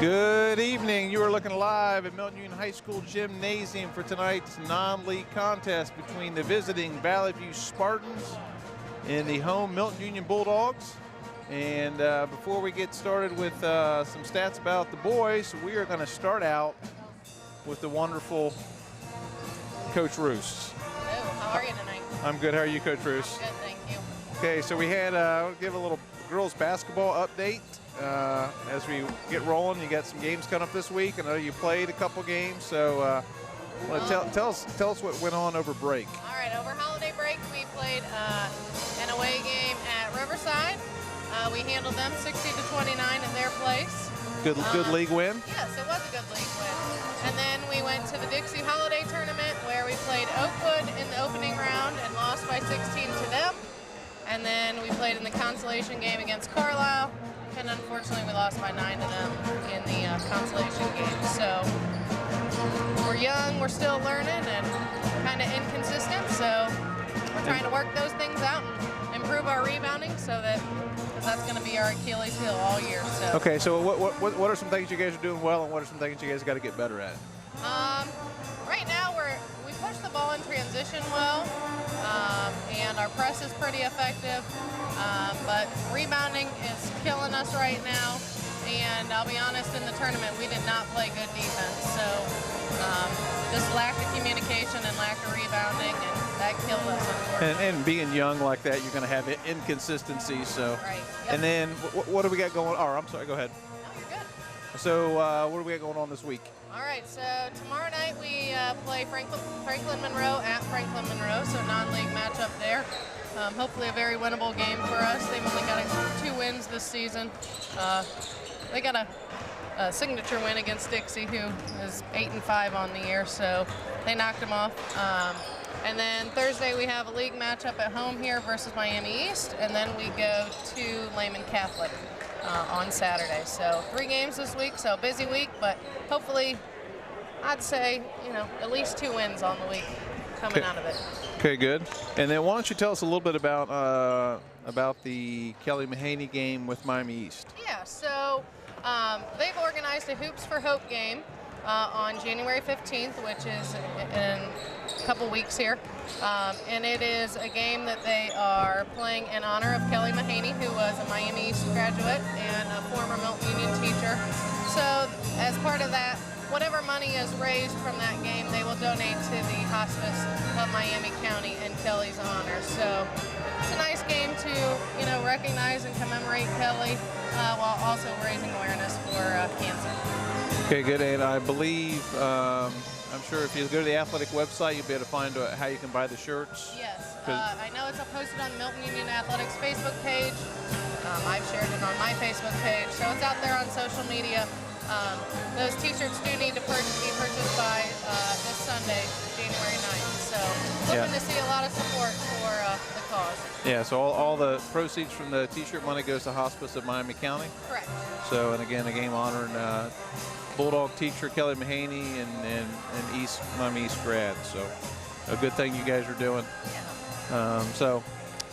Good evening. You are looking live at Milton-Union High School Gymnasium for tonight's non-league contest between the visiting Valley View Spartans and the home Milton-Union Bulldogs. And before we get started with some stats about the boys, we are going to start out with the wonderful Coach Roos. Hello, how are you tonight? I'm good. How are you, Coach Roos? Good, thank you. Okay, so we had, I'll give a little girls basketball update. As we get rolling, you got some games coming up this week. I know you played a couple games, so tell us what went on over break. All right, over holiday break, we played an away game at Riverside. We handled them 60-29 in their place. Good league win? Yes, it was a good league win. And then we went to the Dixie Holiday Tournament where we played Oakwood in the opening round and lost by 16 to them. And then we played in the consolation game against Carlisle. And unfortunately, we lost by 9 to them in the consolation game. So we're young, we're still learning, and kind of inconsistent. So we're trying to work those things out and improve our rebounding, so that because that's going to be our Achilles heel all year. So. Okay, so what are some things you guys are doing well, and what are some things you guys got to get better at? Right now we push the ball in transition well, and our press is pretty effective. But rebounding is killing us right now, and I'll be honest, in the tournament we did not play good defense, so just lack of communication and lack of rebounding, and that killed us. And being young like that, you're going to have inconsistencies. So, right. Yep. And then what do we got going? Oh, I'm sorry. Go ahead. No, you're good. So what do we got going on this week? All right, so tomorrow night we play Franklin Monroe at Franklin Monroe, so non-league matchup there. Hopefully a very winnable game for us. They've only got 2 wins this season. They got a signature win against Dixie, who is 8-5 on the year, so they knocked them off. And then Thursday we have a league matchup at home here versus Miami East, and then we go to Lehman Catholic on Saturday. So 3 games this week, so busy week, but hopefully I'd say, at least 2 wins on the week coming out of it. Okay, good. And then why don't you tell us a little bit about the Kelly Mahaney game with Miami East? Yeah, so they've organized a Hoops for Hope game on January 15th, which is in a couple weeks here. And it is a game that they are playing in honor of Kelly Mahaney, who was a Miami East graduate and a former Milton-Union teacher. So as part of that, whatever money is raised from that game, they will donate to the hospice of Miami County in Kelly's honor. So it's a nice game to, recognize and commemorate Kelly while also raising awareness for cancer. Okay, good. And I believe, I'm sure if you go to the athletic website, you'll be able to find how you can buy the shirts. Yes, I know it's posted on the Milton-Union Athletics Facebook page. I've shared it on my Facebook page, so it's out there on social media. Those t-shirts do need to be purchased by this Sunday, January 9th. So hoping to see a lot of support for the cause. Yeah, so all the proceeds from the t-shirt money goes to Hospice of Miami County? Correct. So, and again, a game honoring Bulldog teacher Kelly Mahaney and Miami East grad. So a good thing you guys are doing. Yeah.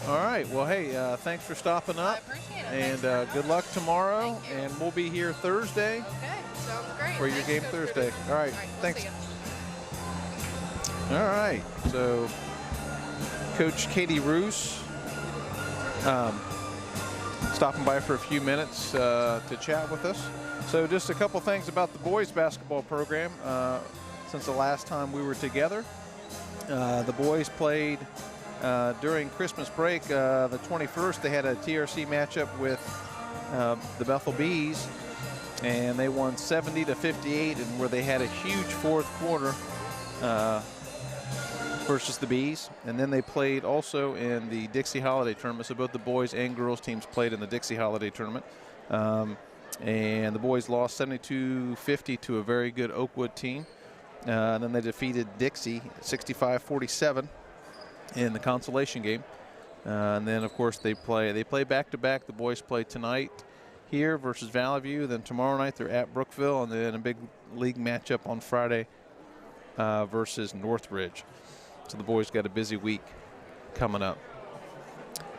All right. Well, hey, thanks for stopping up. I appreciate it. And good luck tomorrow. And we'll be here Thursday. Okay, sounds great. For your game Thursday. All right. Thanks. All right. So, Coach Kade Wallace stopping by for a few minutes to chat with us. So, just a couple things about the boys basketball program. Since the last time we were together, the boys played during Christmas break, the 21st, they had a TRC matchup with the Bethel Bees, and they won 70-58, and where they had a huge fourth quarter versus the Bees. And then they played also in the Dixie Holiday Tournament, so both the boys and girls teams played in the Dixie Holiday Tournament. And the boys lost 72-50 to a very good Oakwood team. And then they defeated Dixie 65-47. In the consolation game. And then, of course, they play back-to-back. The boys play tonight here versus Valley View. Then tomorrow night they're at Brookville, and then a big league matchup on Friday versus Northridge. So the boys got a busy week coming up.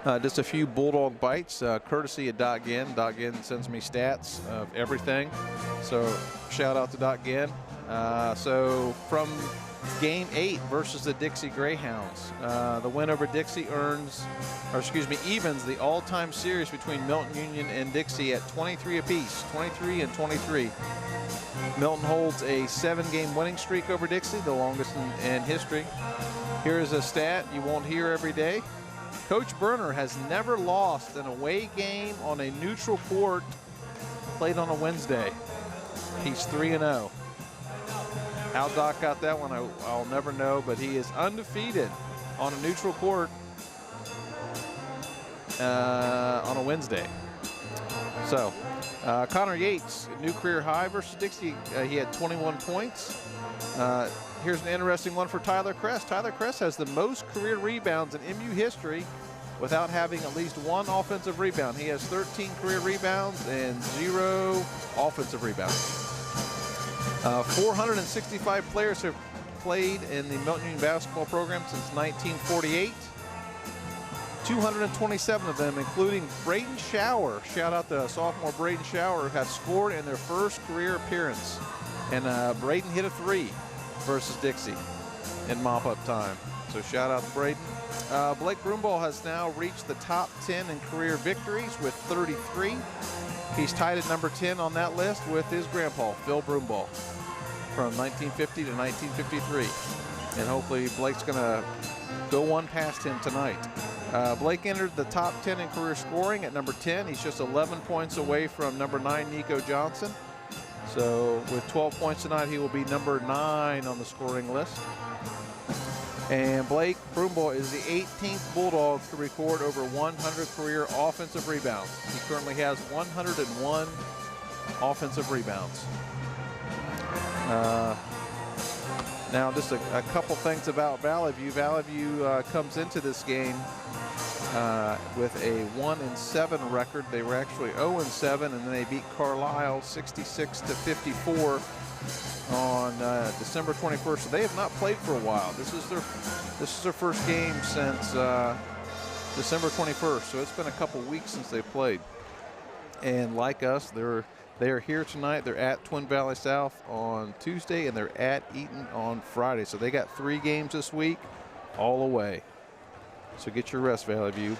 Just a few Bulldog bites, courtesy of Doc Ginn. Doc Ginn sends me stats of everything, so shout out to Doc Ginn. So from Game 8 versus the Dixie Greyhounds, the win over Dixie evens the all-time series between Milton-Union and Dixie at 23 apiece, 23 and 23. Milton holds a 7-game winning streak over Dixie, the longest in history. Here is a stat you won't hear every day. Coach Berner has never lost an away game on a neutral court played on a Wednesday. He's 3-0. How Doc got that one, I'll never know, but he is undefeated on a neutral court on a Wednesday. So, Connor Yates, new career high versus Dixie. He had 21 points. Here's an interesting one for Tyler Kress. Tyler Kress has the most career rebounds in MU history without having at least one offensive rebound. He has 13 career rebounds and 0 offensive rebounds. 465 players have played in the Milton-Union basketball program since 1948. 227 of them, including Braden Shower. Shout out to sophomore Braden Shower, have scored in their first career appearance. And Braden hit a 3 versus Dixie in mop-up time. So shout out to Braden. Blake Broomball has now reached the top 10 in career victories with 33. He's tied at number 10 on that list with his grandpa, Phil Broomball, from 1950 to 1953. And hopefully Blake's going to go one past him tonight. Blake entered the top 10 in career scoring at number 10. He's just 11 points away from number 9, Nico Johnson. So with 12 points tonight, he will be number 9 on the scoring list. And Blake Broomball is the 18th Bulldog to record over 100 career offensive rebounds. He currently has 101 offensive rebounds. Now just a couple things about Valley View. Valley View comes into this game with a 1-7 record. They were actually 0-7, and then they beat Carlisle 66-54 on December 21st. So they have not played for a while. This is their first game since December 21st. So it's been a couple weeks since they played. And like us, they are here tonight. They're at Twin Valley South on Tuesday, and they're at Eaton on Friday. So they got 3 games this week, all away. So get your rest, Valley View.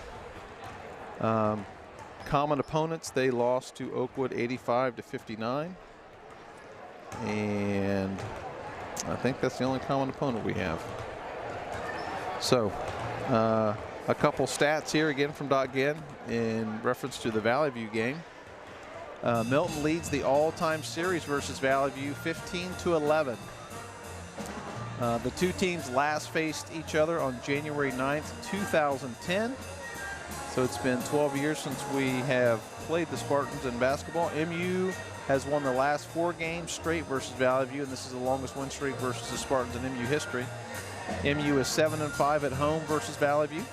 Common opponents, they lost to Oakwood 85-59. And I think that's the only common opponent we have. So a couple stats here again from Doc Ginn in reference to the Valley View game. Milton leads the all-time series versus Valley View 15-11. The two teams last faced each other on January 9th, 2010. So it's been 12 years since we have played the Spartans in basketball. MU has won the last 4 games straight versus Valley View, and this is the longest win streak versus the Spartans in MU history. MU is 7-5 at home versus Valley View.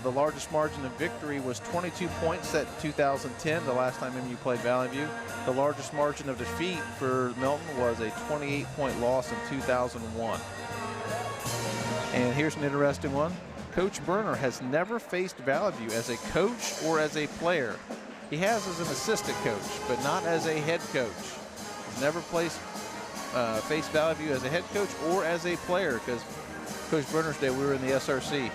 The largest margin of victory was 22 points set in 2010, the last time MU played Valley View. The largest margin of defeat for Milton was a 28-point loss in 2001. And here's an interesting one. Coach Berner has never faced Valley View as a coach or as a player. He has as an assistant coach, but not as a head coach. He's never faced Valley View as a head coach or as a player, because Coach Berner's day, we were in the SRC.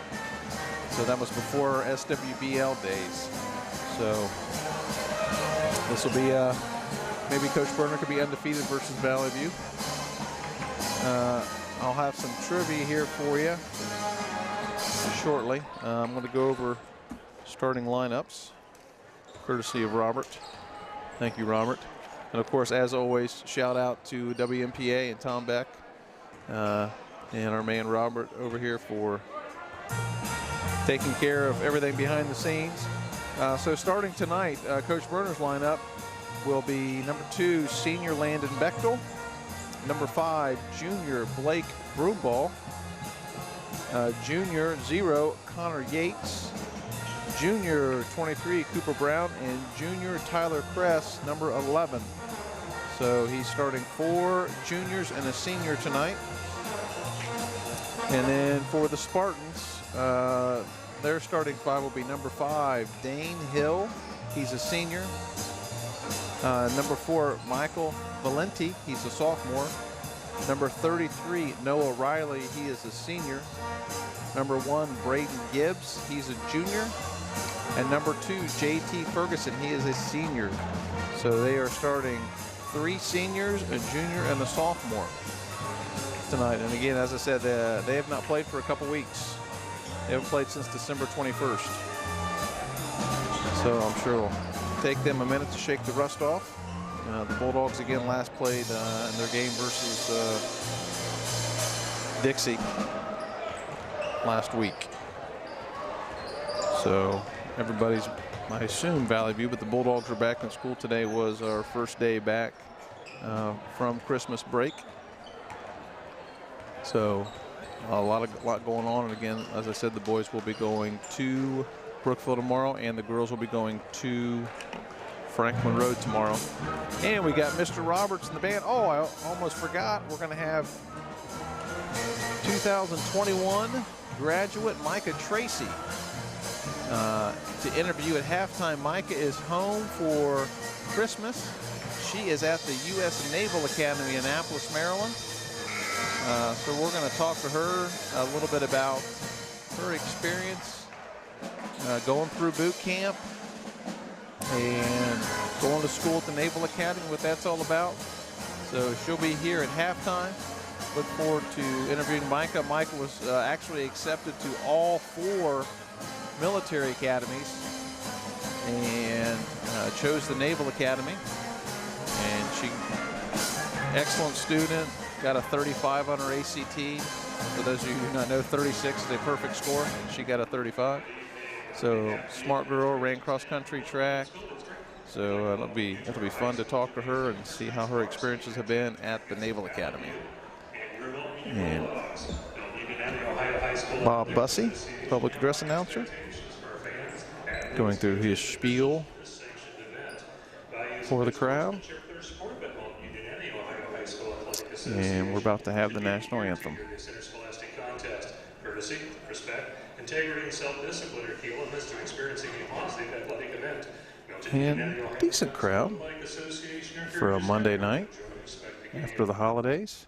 So that was before our SWBL days. So this will be, maybe Coach Berner could be undefeated versus Valley View. I'll have some trivia here for you shortly. I'm going to go over starting lineups, courtesy of Robert. Thank you, Robert. And of course, as always, shout out to WMPA and Tom Beck and our man Robert over here for taking care of everything behind the scenes. So starting tonight, Coach Berner's lineup will be number 2, senior Landon Bechtel, number 5, junior Blake Broomball, junior 0, Connor Yates, junior 23, Cooper Brown, and junior Tyler Kress, number 11. So he's starting 4 juniors and a senior tonight. And then for the Spartans, their starting five will be number 5, Dane Hill. He's a senior. Number 4, Michael Valenti. He's a sophomore. Number 33, Noah Riley. He is a senior. Number 1, Braden Gibbs. He's a junior. And number 2, JT Ferguson. He is a senior. So they are starting 3 seniors, a junior, and a sophomore tonight. And again, as I said, they have not played for a couple weeks. They haven't played since December 21st. So I'm sure it'll take them a minute to shake the rust off. The Bulldogs again last played in their game versus Dixie last week. So everybody's, I assume, Valley View, but the Bulldogs are back in school. Today was our first day back from Christmas break. So a lot going on. And again, as I said, the boys will be going to Brookville tomorrow, and the girls will be going to Franklin Road tomorrow. And we got Mr. Roberts in the band. Oh, I almost forgot. We're going to have 2021 graduate Micah Tracy to interview at halftime. Micah is home for Christmas. She is at the U.S. Naval Academy in Annapolis, Maryland. So we're going to talk to her a little bit about her experience going through boot camp and going to school at the Naval Academy, what that's all about. So she'll be here at halftime. Look forward to interviewing Micah. Micah was actually accepted to all 4 military academies and chose the Naval Academy. And she, excellent student, got a 35 on her ACT. For those of you who do not know, 36 is a perfect score. She got a 35. So smart girl, ran cross country, track. So it'll be fun to talk to her and see how her experiences have been at the Naval Academy. And Bob Bussey, public address announcer, going through his spiel for the crowd. And we're about to have the national anthem. Courtesy, respect, integrity, and self-discipline are key elements to experiencing a positive athletic event. And decent crowd for a Monday night after the holidays.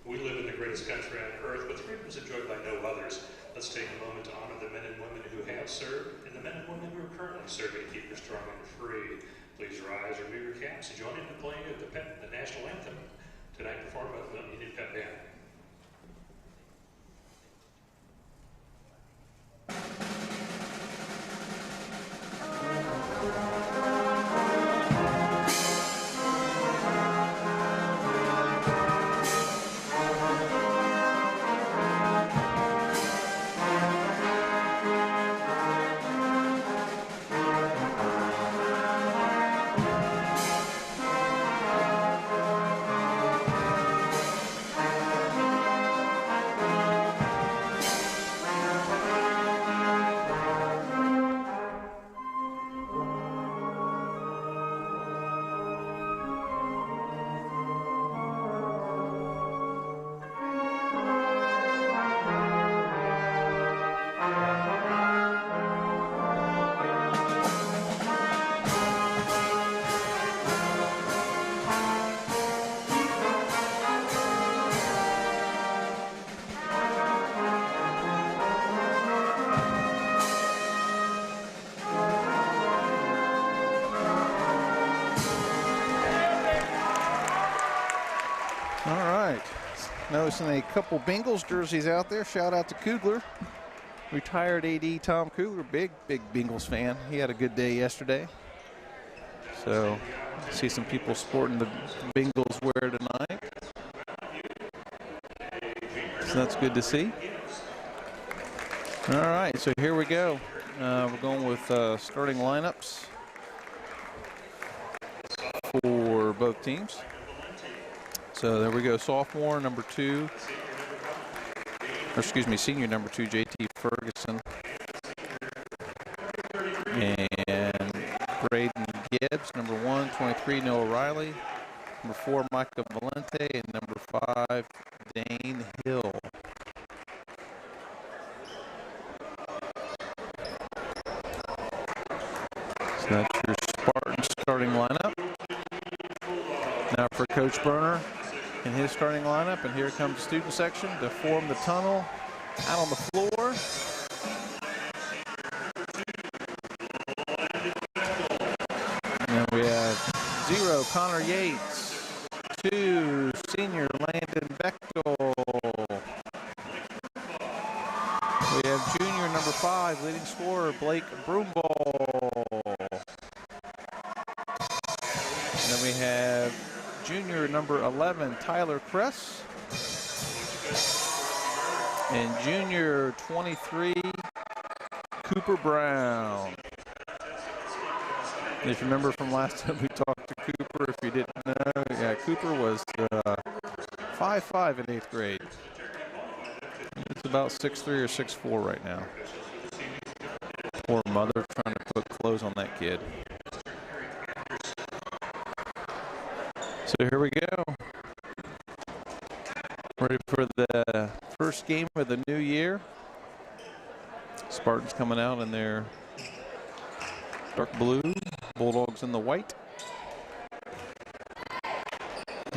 We live in the greatest country on earth, but freedom is enjoyed by no others. Let's take a moment to honor the men and women who have served and the men and women who are currently serving to keep us strong and free. Please rise or move your caps and join in the playing of the national anthem, tonight performed by the Milton-Union Pep Band. Noticing a couple Bengals jerseys out there. Shout out to Kugler. Retired AD Tom Kugler, big Bengals fan. He had a good day yesterday. So see some people sporting the Bengals wear tonight. So that's good to see. All right, so here we go. We're going with starting lineups for both teams. So there we go, sophomore number 2, or excuse me, senior number 2, JT Ferguson. And Braden Gibbs, number 1, 23, Noah Riley. Number 4, Micah Valente, and number 5, Dane Hill. Coach Berner in his starting lineup, and here comes the student section to form the tunnel out on the floor. And we have 0, Connor Yates. 2, senior Landon Bechtel. We have junior number 5, leading scorer Blake Broomball. And then we have junior number 11, Tyler Kress. And junior 23, Cooper Brown. And if you remember from last time we talked to Cooper, if you didn't know, yeah, Cooper was 5'5" in 8th grade. He's about 6'3" or 6'4" right now. Poor mother trying to put clothes on that kid. So here we go. Ready for the first game of the new year. Spartans coming out in their dark blue, Bulldogs in the white.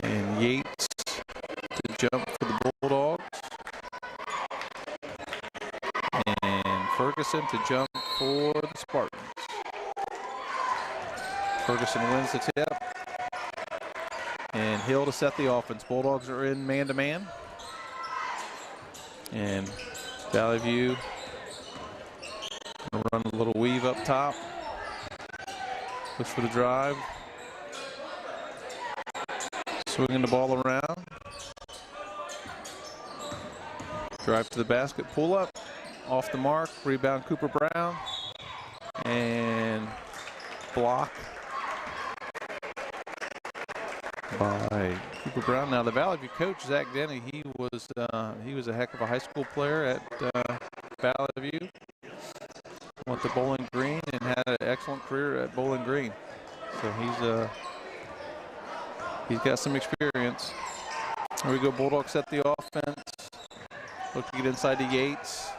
And Yates to jump for the Bulldogs. And Ferguson to jump for the Spartans. Ferguson wins the tip. And Hill to set the offense. Bulldogs are in man-to-man. And Valley View gonna run a little weave up top. Looks for the drive. Swinging the ball around. Drive to the basket, pull up. Off the mark, rebound Cooper Brown. And block by Cooper Brown. Now the Valley View coach, Zach Denny, he was a heck of a high school player at Valley View. Went to Bowling Green and had an excellent career at Bowling Green. So he's got some experience. Here we go, Bulldogs set the offense. Look to get inside to Yates.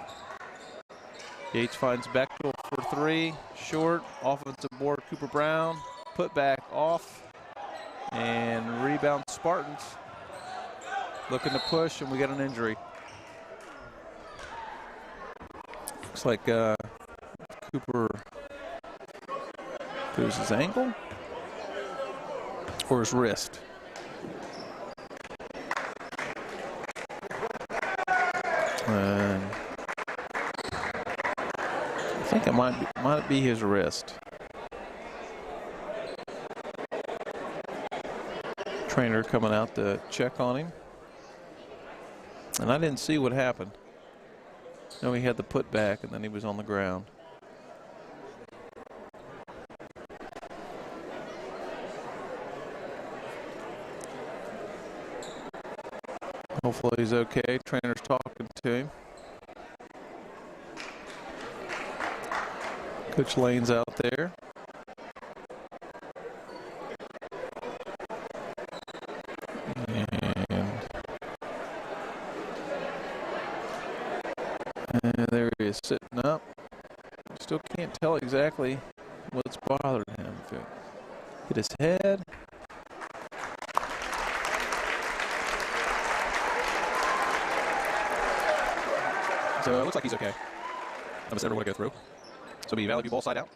Yates finds Bechtel for 3, short. Offensive board, Cooper Brown. Put back off. And rebound Spartans. Looking to push, and we got an injury. Looks like Cooper, it was his ankle or his wrist. And I think it might be his wrist. Trainer coming out to check on him. And I didn't see what happened. No, he had the put back and then he was on the ground. Hopefully he's okay. Trainer's talking to him. Coach Lane's out there. And there he is sitting up. Still can't tell exactly what's bothering him. If it hit his head. So it looks like he's okay. None of us ever want to go through. So it'll be Valley View ball side out.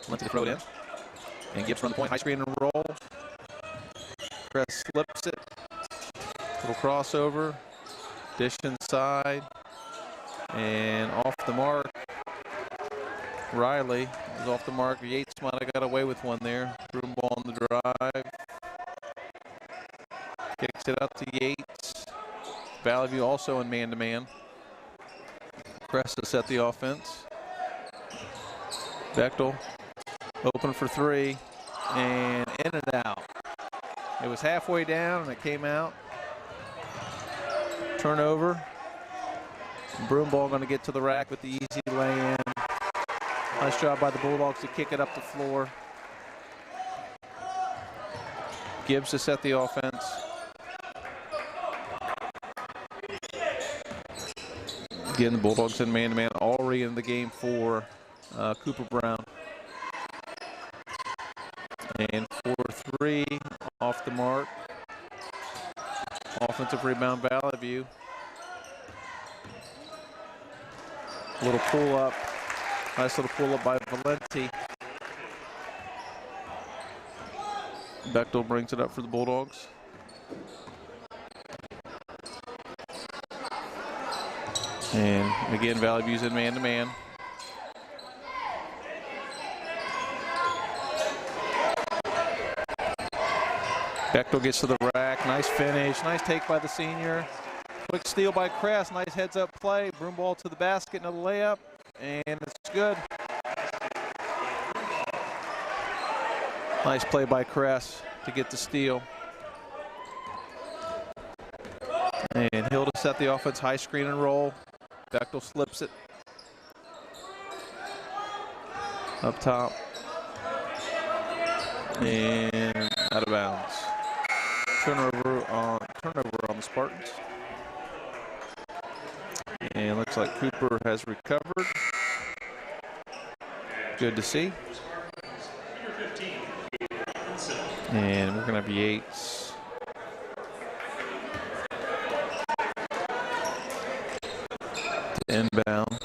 Lindsay to throw it in. And Gibbs run the point. High screen and roll. Press slips it. Little crossover. Dish inside. And off the mark. Riley is off the mark. Yates might have got away with one there. Broom ball on the drive. Kicks it out to Yates. Valley View also in man-to-man. Press to set the offense. Bechtel open for 3 and in and out. It was halfway down and it came out. Turnover. Broom ball going to get to the rack with the easy lay-in. Nice job by the Bulldogs to kick it up the floor. Gibbs to set the offense. Again, the Bulldogs in man-to-man, already in the game for Cooper Brown. And for 3 off the mark. Offensive rebound, Valley View. Little pull up. Nice little pull up by Valenti. Bechtel brings it up for the Bulldogs. And again, Valley View's in man-to-man. Bechtel gets to the rack. Nice finish. Nice take by the senior. Quick steal by Kress. Nice heads-up play. Broom ball to the basket. Another layup. And it's good. Nice play by Kress to get the steal. And Hill to set the offense. High screen and roll. Bechtel slips it. Up top. And out of bounds. Turnover on the Spartans. And looks like Cooper has recovered. Good to see. And we're going to have Yates. To inbound.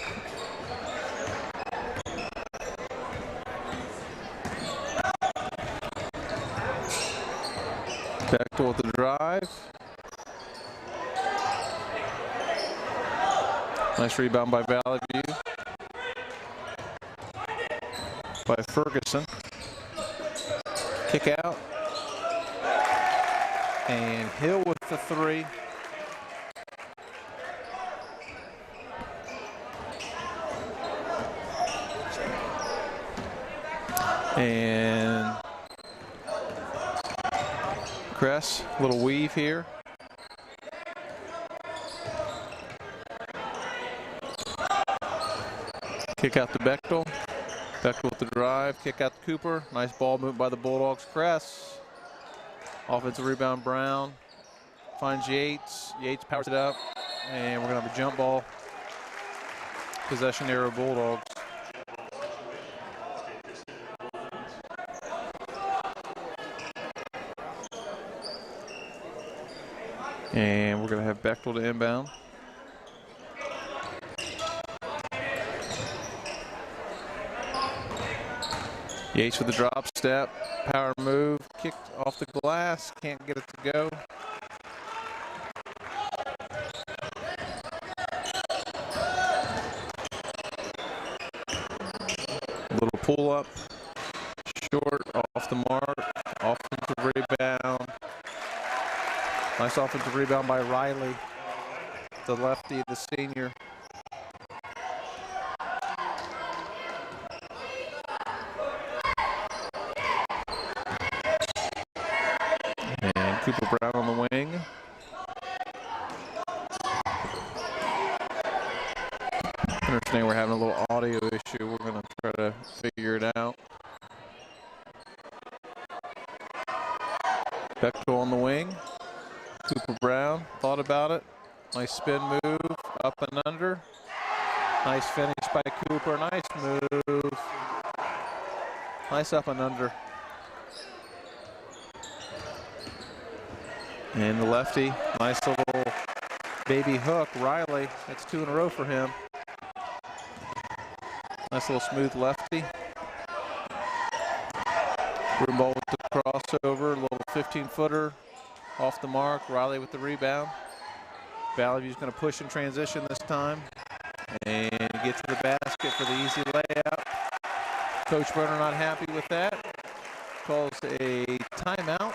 Bechtel with the drive. Nice rebound by Valley View. By Ferguson. Kick out. And Hill with the three. And Kress, little weave here. Kick out to Bechtel. Bechtel with the drive. Kick out to Cooper. Nice ball movement by the Bulldogs. Kress. Offensive rebound, Brown. Finds Yates. Yates powers it up. And we're going to have a jump ball. Possession error, Bulldogs. And we're going to have Bechtel to inbound. Yates with the drop step, power move, kicked off the glass, can't get it to go. A little pull up, short, off the mark, offensive rebound. Nice offensive rebound by Riley, the lefty, the senior. And Cooper Brown on the wing. Understand we're having a little audio issue. We're going to try to figure it out. Bechtel on the wing. Cooper Brown thought about it. Nice spin move, up and under. Nice finish by Cooper, nice move. Nice up and under. And the lefty, nice little baby hook, Riley. That's 2 in a row for him. Nice little smooth lefty. Broom ball with the crossover, a little 15-footer. Off the mark, Riley with the rebound. Valley View's going to push in transition this time. And get to the basket for the easy layup. Coach Berner not happy with that. Calls a timeout.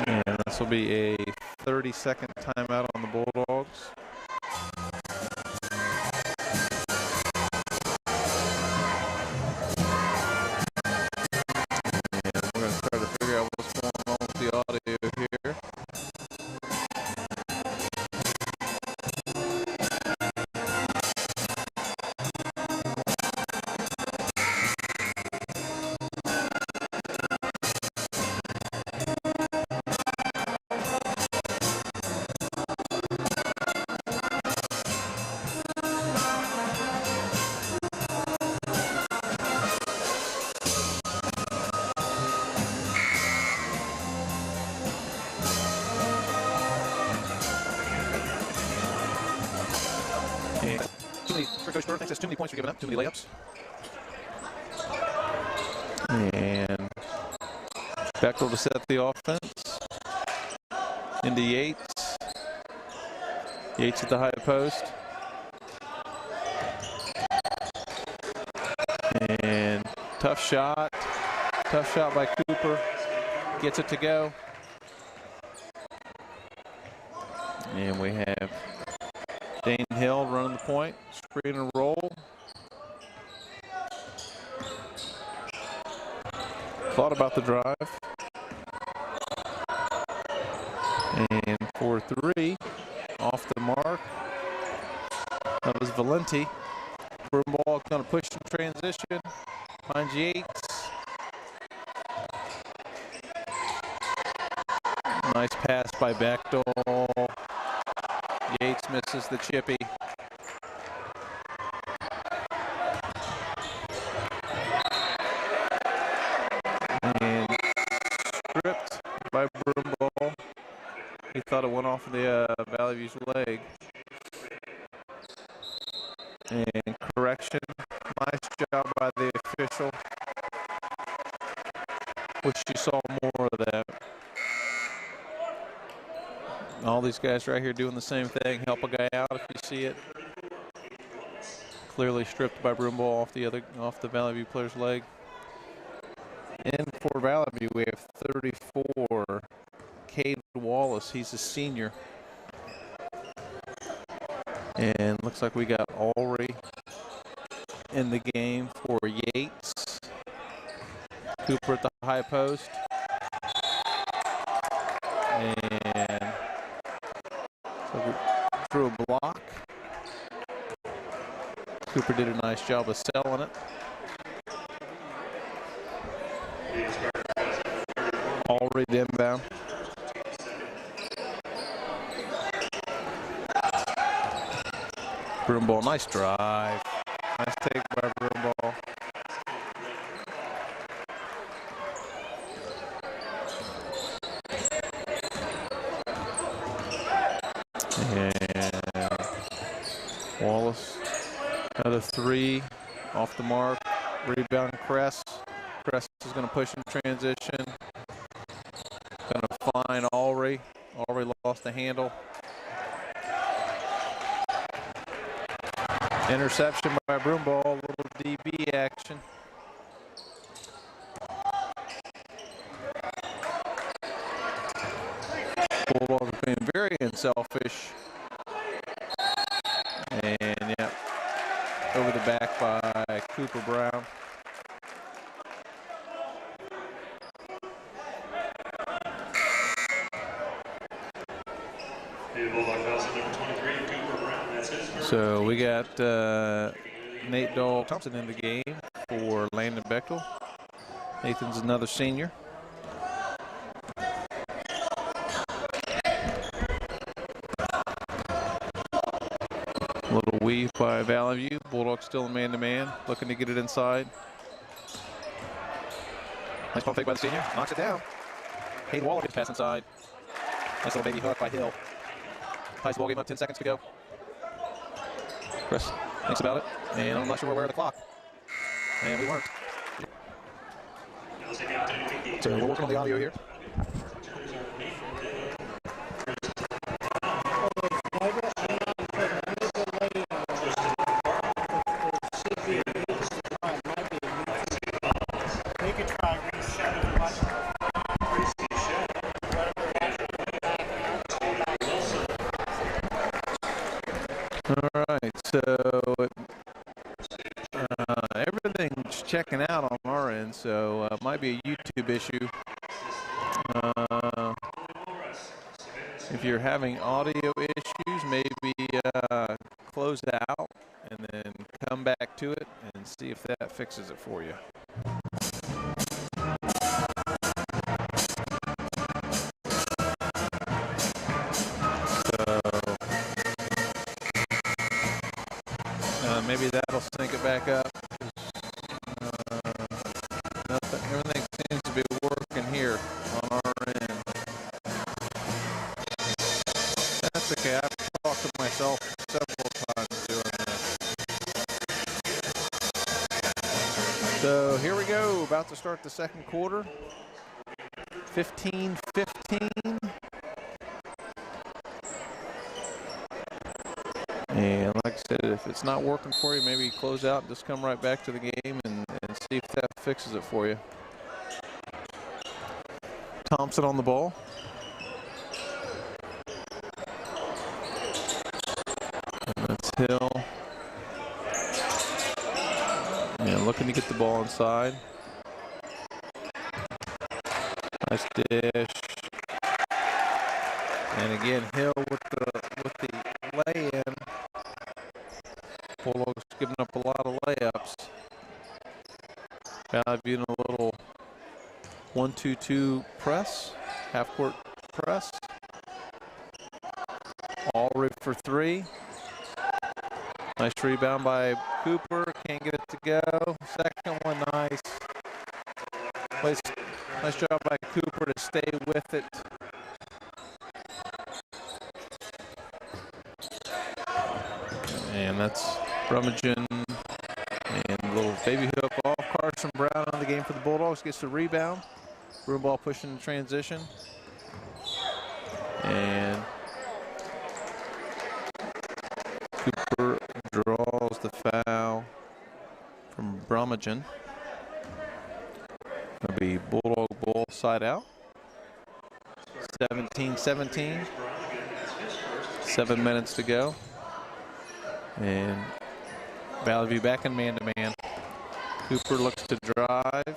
And this will be a 30-second timeout on the Bulldogs. And for Coach Burr thinks that's too many points for giving up, too many layups. And Bechtel to set the offense into Yates. Yates at the high post. And tough shot by Cooper. Gets it to go. And we have Dane Hill running the point, screen and roll. Thought about the drive. And for three, off the mark. That was Valenti. Broomball going to push in transition. Finds Yates. Nice pass by Bechtel. Yates misses the chippy. And stripped by Broomball. He thought it went off the Valley View's leg. And correction. Nice job by the official. Wish you saw more of that. All these guys right here doing the same thing. Help a guy out if you see it. Clearly stripped by Broomball off the Valley View player's leg. And for Valley View, we have 34. Kade Wallace, he's a senior. And looks like we got Ulrey in the game for Yates. Cooper at the high post. And so through a block. Cooper did a nice job of selling it. Ulrey inbound. Broomball, nice drive. Nice take by Broomball. And Wallace, another three off the mark. Rebound Kress. Kress is going to push in transition. Going to find Ulrey. Ulrey lost the handle. Interception by Broomball, a little DB action. Bulldogs being very unselfish. And yeah, over the back by Cooper Brown. So we got Nate Dahl Thompson in the game for Landon Bechtel. Nathan's another senior. Little weave by Valley View. Bulldogs still man-to-man, looking to get it inside. Nice pump fake by the senior. Knocks it down. Kade Wallace gets pass inside. Nice little baby hook by Hill. Ties the ball game up, 10 seconds to go. Chris thinks about it, and I'm not sure we're aware of the clock. And we weren't. So we're working on the audio here. All right, so everything's checking out on our end, so it might be a YouTube issue. If you're having audio issues, maybe close it out and then come back to it and see if that fixes it for you. Maybe that'll sync it back up. Everything seems to be working here on our end. That's okay. I've talked to myself several times doing So here we go, about to start the second quarter. 15-15. And like I said, if it's not working for you, maybe close out and just come right back to the game and see if that fixes it for you. Thompson on the ball. And that's Hill. And looking to get the ball inside. Nice dish. And again, Hill with the lay-in. Bulldogs giving up a lot of layups. Valley in a little 1-2-2 press, half-court press. Allred for three. Nice rebound by Cooper. Can't get it to go. Second one, nice. Nice job by Cooper to stay with it. And that's Brummagem. And a little baby hook off. Carson Brown on the game for the Bulldogs. Gets the rebound. Broom ball pushing in transition. And Cooper draws the foul from Brummagem. It'll be Bulldog ball side out. 17-17. 7 minutes to go. And Valley View back in man-to-man. Cooper looks to drive.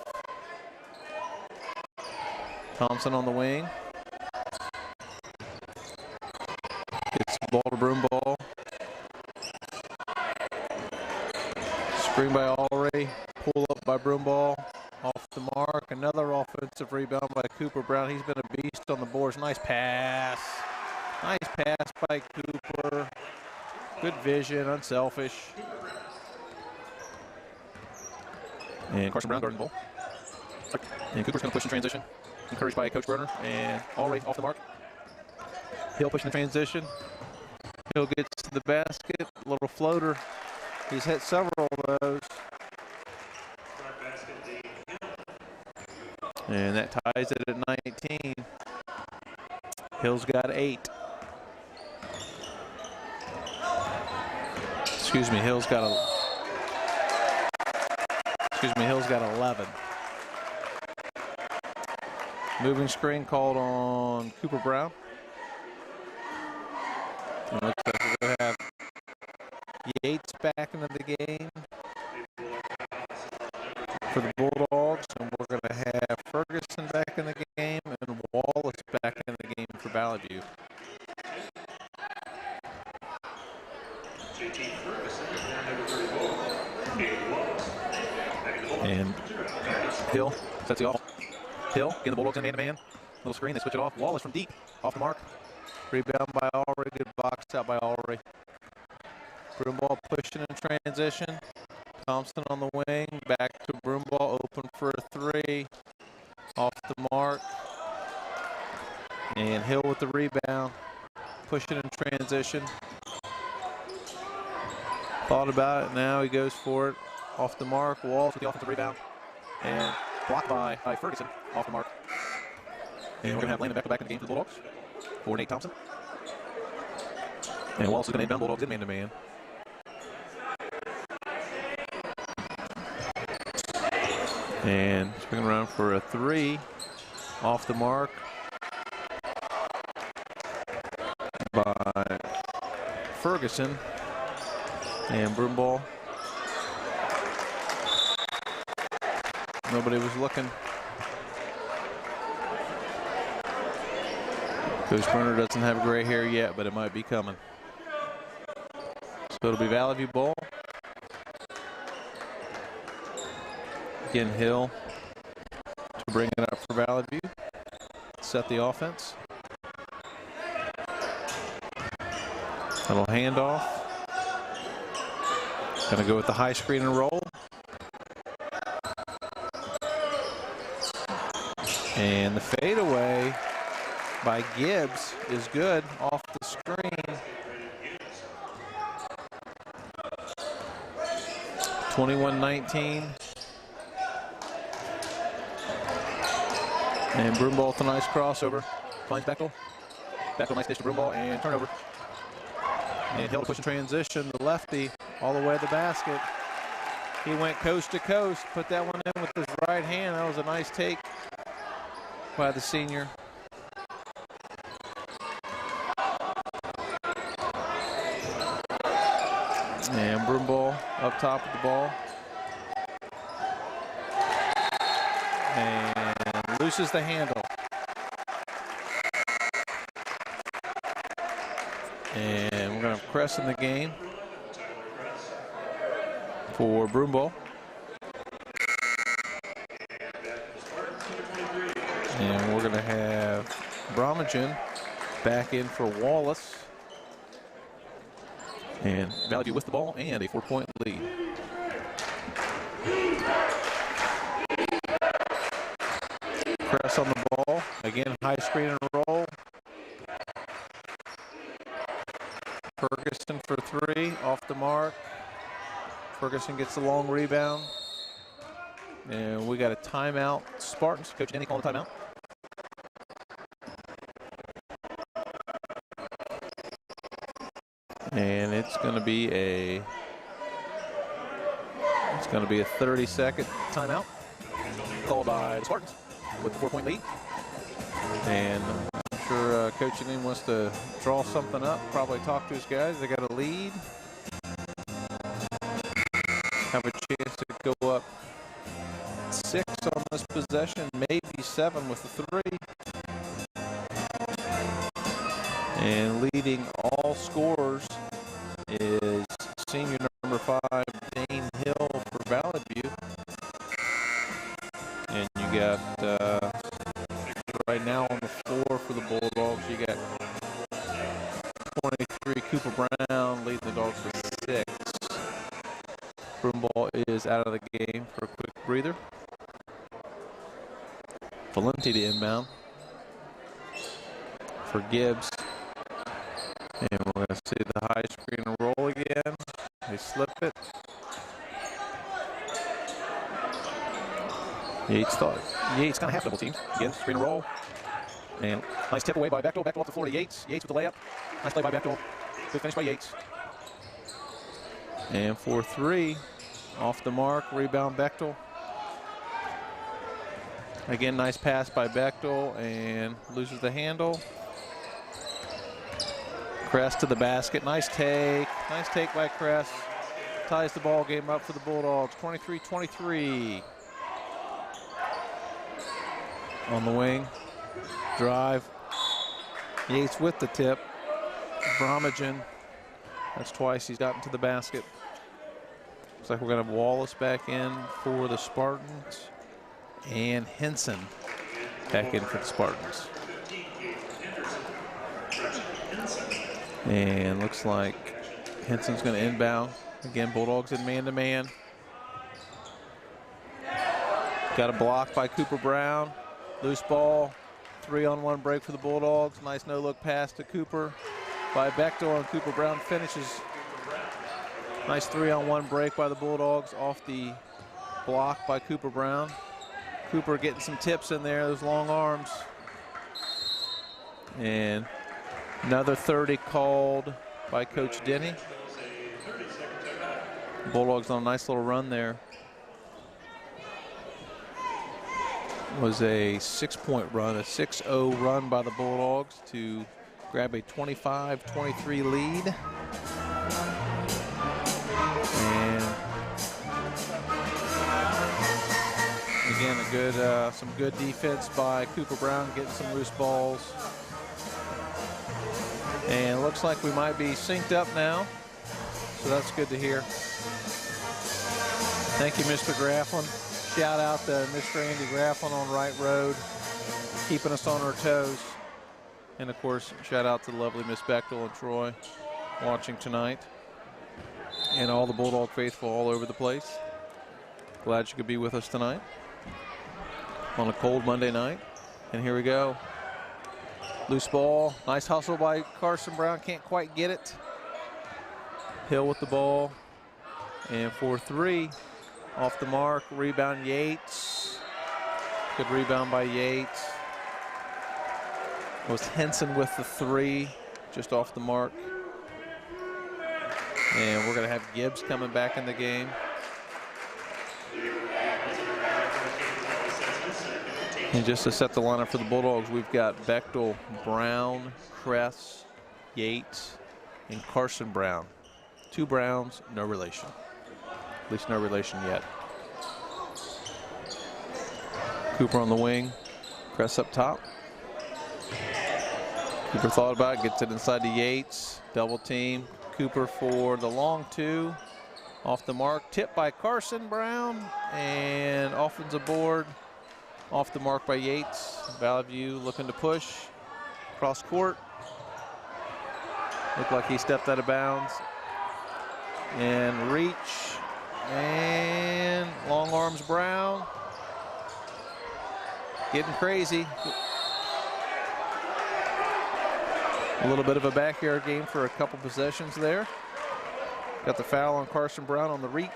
Thompson on the wing. Gets the ball to Broom ball. Screen by Allred. Pull up by Broom ball. Off the mark. Another offensive rebound by Cooper Brown. He's been a beast on the boards. Nice pass. Nice pass by Cooper. Good vision, unselfish. And Carson Brown guarding the ball. And Cooper's going to push in transition. Encouraged by Coach Berner. And Allred off the mark. Hill pushing the transition. Hill gets to the basket. Little floater. He's hit several of those. And that ties it at 19. Hill's got 8. Excuse me, Hill's got 11. Moving screen called on Cooper Brown. And looks like we're going to have Yates back into the game for the Bulldogs, and we're going to have Ferguson back in the game and Wallace back in the game for Valley View. And Hill sets the off. Hill getting the Bulldogs in man-to-man. Little screen, they switch it off. Wallace from deep, off the mark. Rebound by Allred, good box out by Allred. Broom ball pushing in transition. Thompson on the wing, back to Broom ball, open for a three. Off the mark. And Hill with the rebound. Pushing in transition. Thought about it, now he goes for it. Off the mark, Walls with the offensive rebound. And blocked by Ferguson, off the mark. And we're going to have Landon back in the game for the Bulldogs. For Nate Thompson. And Wallace is going to inbound Bulldogs in man-to-man. And swinging around for a three. Off the mark. By Ferguson. And Broom ball. Nobody was looking. Coach Berner doesn't have gray hair yet, but it might be coming. So it'll be Valley View ball. Again, Hill to bring it up for Valley View. Set the offense. Little handoff. Gonna go with the high screen and roll. And the fadeaway by Gibbs is good off the screen. 21-19. And Broomball with a nice crossover. Finds Bechtel. Bechtel, nice dish to Broomball and turnover. And Hill to push in transition. The lefty all the way to the basket. He went coast to coast, put that one in with his right hand. That was a nice take by the senior. And Broomball up top of the ball. And loses the handle. And we're going to have Cress in the game for Broomball. And we're going to have Bromagen back in for Wallace. And Valley View with the ball and a 4-point lead. Press on the ball. Again, high screen and roll. Ferguson for three, off the mark. Ferguson gets the long rebound. And we got a timeout. Spartans, Coach Denny calling a timeout. And it's going to be a 30-second timeout called by the Spartans with the 4-point lead. And I'm sure Coach Denny wants to draw something up, probably talk to his guys. They got a lead. Have a chance to go up 6 on this possession, maybe 7 with the 3. And leading all scorers is senior number 5, Dane Hill for Valley View. And you got right now on the floor for the Bulldogs, you got 23, Cooper Brown leading the Dogs with 6. Broomball is out of the game for a quick breather. Valenti to inbound for Gibbs. And we're going to see the high screen and roll again. They slip it. Yates kind of half double teamed. Again, screen and roll. And nice tip away by Bechtel. Bechtel off the floor to Yates. Yates with the layup. Nice play by Bechtel. Good finish by Yates. And for 3, off the mark, rebound Bechtel. Again, nice pass by Bechtel and loses the handle. Cress to the basket. Nice take by Cress. Ties the ball game up for the Bulldogs. 23-23. On the wing. Drive. Yates with the tip. Bromagen. That's twice he's gotten to the basket. Looks like we're going to have Wallace back in for the Spartans. And Henson back in for the Spartans. And looks like Henson's going to inbound. Again, Bulldogs in man-to-man. Got a block by Cooper Brown. Loose ball. 3-on-1 break for the Bulldogs. Nice no-look pass to Cooper by Bechtel, and Cooper Brown finishes. Nice 3-on-1 break by the Bulldogs off the block by Cooper Brown. Cooper getting some tips in there, those long arms. And another 30 called by Coach Denny. Bulldogs on a nice little run there. Was a 6-point run, a 6-0 run by the Bulldogs to grab a 25-23 lead. And again, some good defense by Cooper Brown, getting some loose balls. And it looks like we might be synced up now, so that's good to hear. Thank you, Mr. Grafflin. Shout out to Mr. Andy Grafflin on Wright Road, keeping us on our toes. And of course, shout out to the lovely Miss Bechtel and Troy watching tonight. And all the Bulldog faithful all over the place. Glad you could be with us tonight on a cold Monday night. And here we go. Loose ball, nice hustle by Carson Brown, can't quite get it. Hill with the ball. And for 3, off the mark, rebound Yates. Good rebound by Yates. was Henson with the 3, just off the mark. And we're going to have Gibbs coming back in the game. And just to set the lineup for the Bulldogs, we've got Bechtel, Brown, Kress, Yates, and Carson Brown. 2 Browns, no relation. At least no relation yet. Cooper on the wing, Kress up top. Cooper thought about it, gets it inside to Yates, double team. Cooper for the long 2, off the mark, tipped by Carson Brown, and offensive board, off the mark by Yates. Valley View looking to push, cross court. Looked like he stepped out of bounds. And reach, and long arms Brown. Getting crazy. A little bit of a backyard game for a couple possessions there. Got the foul on Carson Brown on the reach.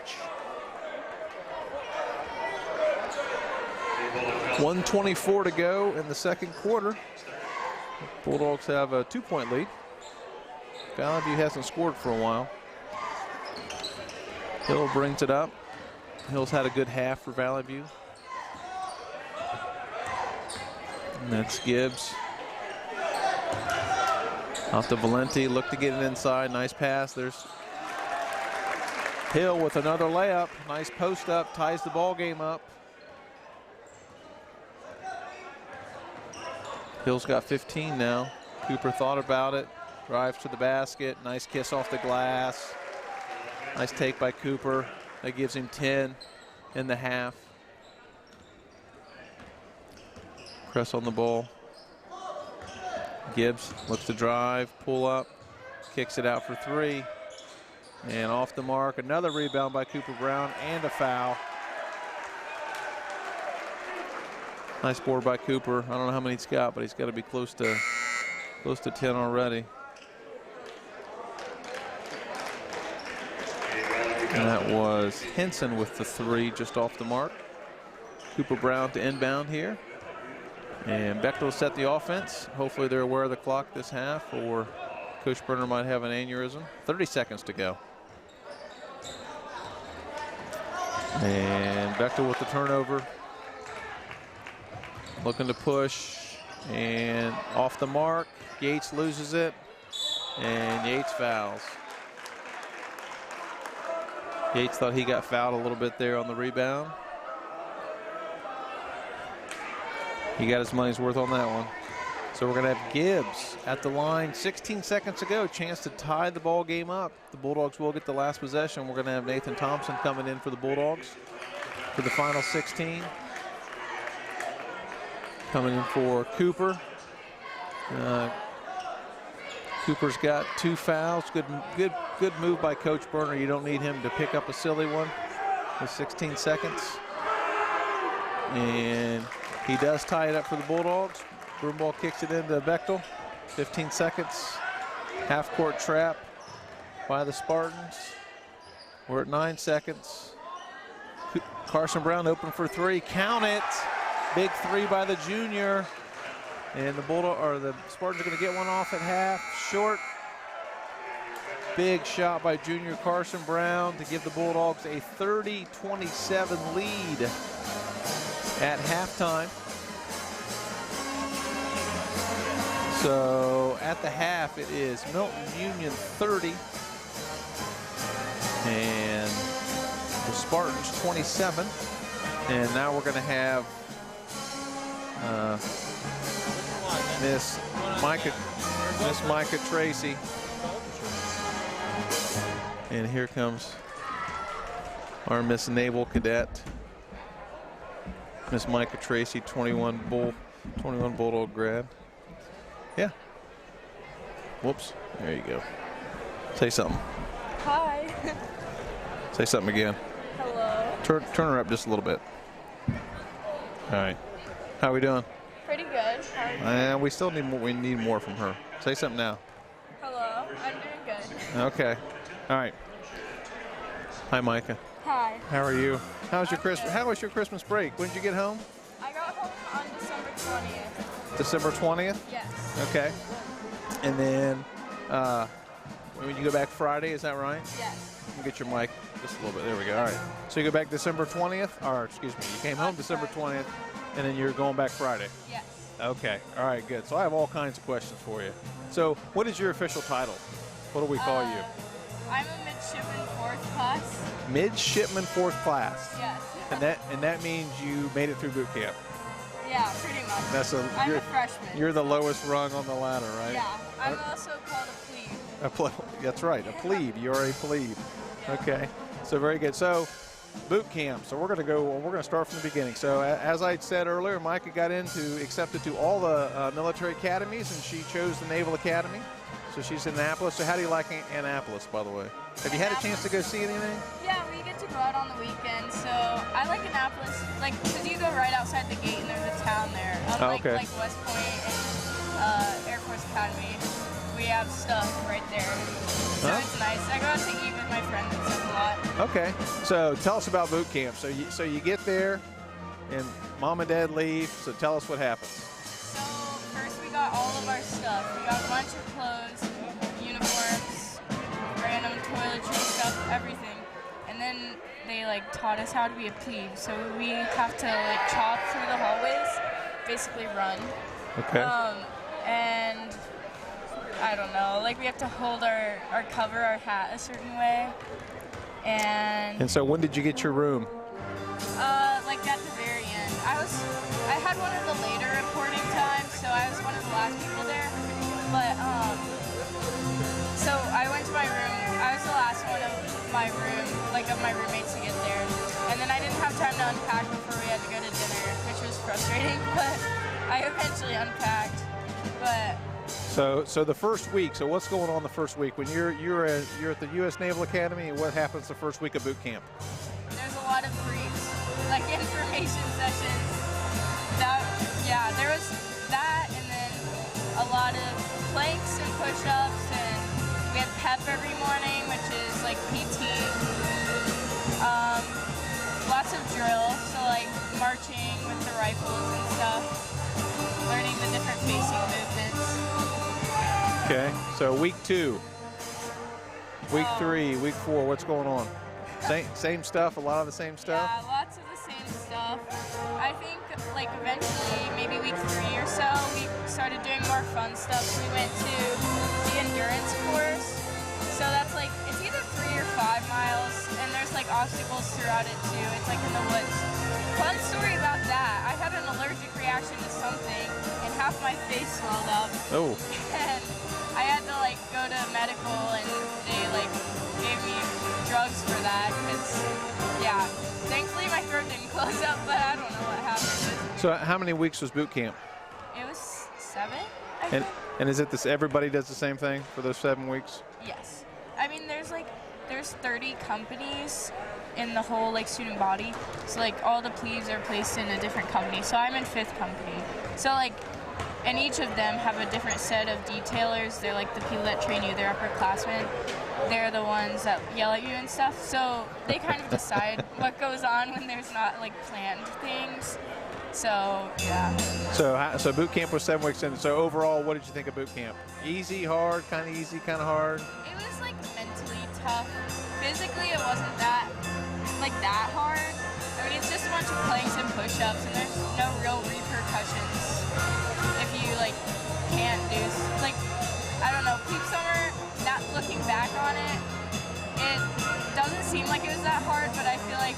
1:24 to go in the second quarter. Bulldogs have a 2-point lead. Valley View hasn't scored for a while. Hill brings it up. Hill's had a good half for Valley View. And that's Gibbs. Off to Valenti, look to get it inside, nice pass. There's Hill with another layup, nice post up, ties the ball game up. Hill's got 15 now. Cooper thought about it, drives to the basket, nice kiss off the glass. Nice take by Cooper, that gives him 10 in the half. Press on the ball. Gibbs looks to drive, pull up, kicks it out for 3. And off the mark, another rebound by Cooper Brown and a foul. Nice board by Cooper. I don't know how many he's got, but he's got to be close to 10 already. And that was Henson with the 3 just off the mark. Cooper Brown to inbound here. And Bechtel set the offense. Hopefully they're aware of the clock this half, or Coach Berner might have an aneurysm. 30 seconds to go. And Bechtel with the turnover. Looking to push, and off the mark. Yates loses it, and Yates fouls. Yates thought he got fouled a little bit there on the rebound. He got his money's worth on that one. So we're going to have Gibbs at the line. 16 seconds to go. Chance to tie the ball game up. The Bulldogs will get the last possession. We're going to have Nathan Thompson coming in for the Bulldogs for the final 16. Coming in for Cooper. Cooper's got 2 fouls. Good move by Coach Berner. You don't need him to pick up a silly one with 16 seconds. And he does tie it up for the Bulldogs. Broomball kicks it into Bechtel. 15 seconds. Half-court trap by the Spartans. We're at 9 seconds. Carson Brown open for 3. Count it. Big 3 by the junior. And the Spartans are going to get one off at half. Short. Big shot by junior Carson Brown to give the Bulldogs a 30-27 lead at halftime. So at the half, it is Milton-Union 30 and the Spartans 27. And now we're going to have Miss Micah Tracy. And here comes our Miss Naval Cadet, Miss Micah Tracy, 21 Bulldog grad. Yeah. Whoops. There you go. Say something. Hi. Say something again. Hello. Turn her up just a little bit. All right. How are we doing? Pretty good. How are you? And we still need more. We need more from her. Say something now. Hello. I'm doing good. Okay. All right. Hi, Micah. Hi. How are you? How was your I'm Christmas? good. How was your Christmas break? When did you get home? I got home on December 20th. December 20th? Yes. Okay. And then when you go back Friday, is that right? Yes. Let me get your mic just a little bit. There we go. All right. So you go back December 20th, or excuse me, you came home December 20th, and then you're going back Friday. Yes. Okay. All right, good. So I have all kinds of questions for you. So what is your official title? What do we call you? I'm a midshipman 4th class. Midshipman 4th class. Yes. And that means you made it through boot camp. Yeah, pretty much. I'm a freshman. You're the lowest rung on the ladder, right? Yeah. I'm also called a plebe. That's right, a plebe. You're a plebe. Yeah. Okay. So very good. So boot camp. So we're going to start from the beginning. So as I said earlier, Micah got accepted to all the military academies, and she chose the Naval Academy. So she's in Annapolis. So how do you like Annapolis, by the way? Have you had a chance to go see anything? Yeah, we get to go out on the weekend. So I like Annapolis, because you go right outside the gate and there's a town there. Unlike like West Point and Air Force Academy, we have stuff right there. So it's nice. I go out to eat with my friends and stuff a lot. Okay. So tell us about boot camp. So you get there, and mom and dad leave. So tell us what happens. So first we got all of our stuff. We got a bunch of clothes, uniforms, random toiletry stuff, everything. And then they taught us how to be a plebe. So we have to chop through the hallways, basically run. Okay. And I don't know, we have to hold our cover, our hat a certain way. And so when did you get your room? At the very end. I had one of the later reporting times, so I was one of the last people there. But so I went to my room. I was the last one of my room, of my roommates to get there. And then I didn't have time to unpack before we had to go to dinner, which was frustrating, but I eventually unpacked. But So the first week. So what's going on the first week when you're at the U.S. Naval Academy? And what happens the first week of boot camp? There's a lot of briefs, information sessions. There was that, and then a lot of planks and push-ups, and we had PEP every morning, which is PT. Lots of drill, so marching with the rifles and stuff, learning the different facing movements. Okay, so week 2, week 3, week 4, what's going on? Same stuff, a lot of the same stuff? Yeah, lots of the same stuff. I think eventually, maybe week 3 or so, we started doing more fun stuff. We went to the endurance course. So that's it's either 3 or 5 miles, and there's obstacles throughout it too. It's in the woods. Fun story about that. I had an allergic reaction to something, and half my face swelled up. Oh. And I had to go to medical, and they gave me drugs for that, because thankfully my throat didn't close up, but I don't know what happened. So how many weeks was boot camp? It was 7, I think. And is it this? Everybody does the same thing for those 7 weeks? Yes. I mean, there's 30 companies in the whole student body. So all the plebes are placed in a different company. So I'm in 5th company. So and each of them have a different set of detailers. They're the people that train you. They're upperclassmen. They're the ones that yell at you and stuff. So they kind of decide what goes on when there's not planned things. So yeah. So boot camp was 7 weeks in. So overall, what did you think of boot camp? Easy, hard, kind of easy, kind of hard? It was mentally tough. Physically, it wasn't that hard. I mean, it's just a bunch of planks and push-ups, and there's no real repercussions if you can't do I don't know. Peak summer, not looking back on it, it doesn't seem like it was that hard, but I feel I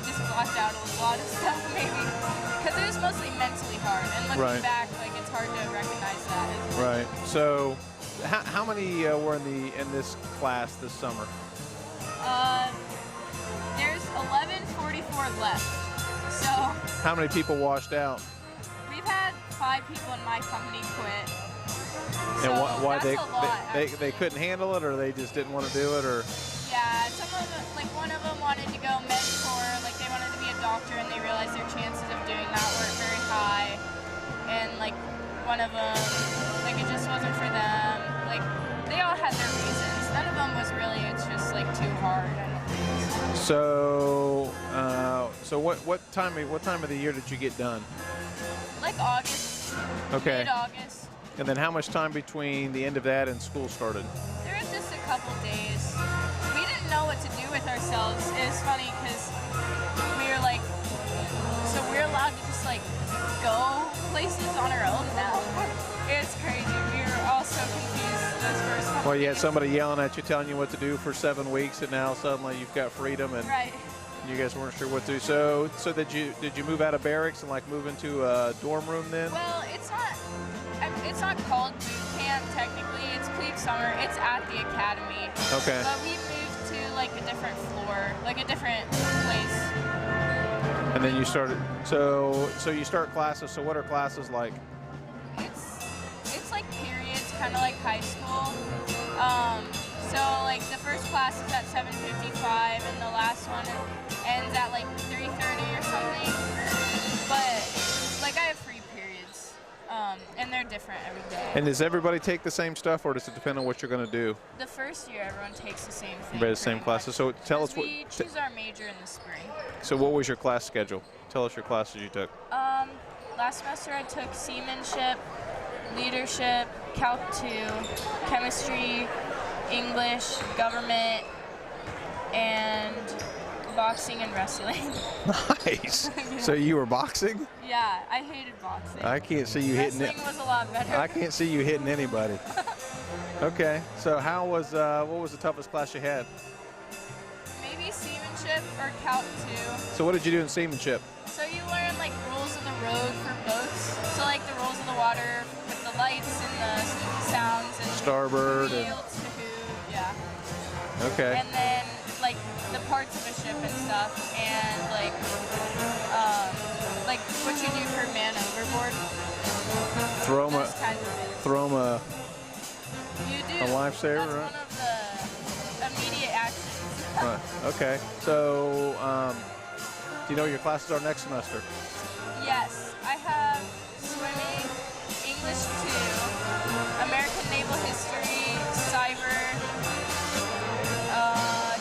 just blocked out a lot of stuff maybe because it was mostly mentally hard, and looking back, it's hard to recognize that. Right. So, how many were in this class this summer? There's 1144 left. So. How many people washed out? We've had 5 people in my company quit. And so why they couldn't handle it, or they just didn't want to do it, or? Yeah, some of them, one of them wanted to go med corps, they wanted to be a doctor, and they realized their chances of doing that weren't very high. And one of them, it just wasn't for them. They all had their reasons. None of them was really, it's just too hard. I don't think. So what time of the year did you get done? August Okay. Mid-August. And then how much time between the end of that and school started? There was just a couple days. We didn't know what to do with ourselves. It was funny because we were like, so we're allowed to just like go places on our own now. It's crazy. We were all so confused those first couple Well, you had days. somebody yelling at you, telling you what to do for 7 weeks, and now suddenly you've got freedom, and Right. you guys weren't sure what to do. So did you move out of barracks and like move into a dorm room then? Well, it's not called boot camp technically. It's plebe summer. It's at the academy. Okay. But we moved to like a different floor, like a different place. And then you started. So you start classes. So what are classes like? It's like periods, kind of like high school. So like the first class is at 7:55, and the last one ends at like 3:30 or something. But like I have free periods, and they're different every day. And does everybody take the same stuff, or does it depend on what you're going to do? The first year, everyone takes the same thing. Everybody the same pretty classes. So much. tell us 'Cause what. we choose our major in the spring. So what was your class schedule? Tell us your classes you took. Last semester I took seamanship, leadership, Calc 2, chemistry, English, government, and boxing and wrestling. Nice. So you were boxing? Yeah, I hated boxing. I can't see you hitting Wrestling it. was a lot better. I can't see you hitting anybody. Okay. So how was what was the toughest class you had? Maybe seamanship or Calc 2. So what did you do in seamanship? So you learn like rules of the road for boats. So like the rules of the water with the lights and the sounds and Starboard and- yields to who, yeah. Okay. And then like the parts of a ship and stuff, and like what you do for man overboard. Throw 'em Those a kinds of things. throw 'em a. You do. a lifesaver, That's right? one of the immediate actions. Right. Okay. So do you know what your classes are next semester? Yes, I have swimming, English 2, American Naval History, Cyber,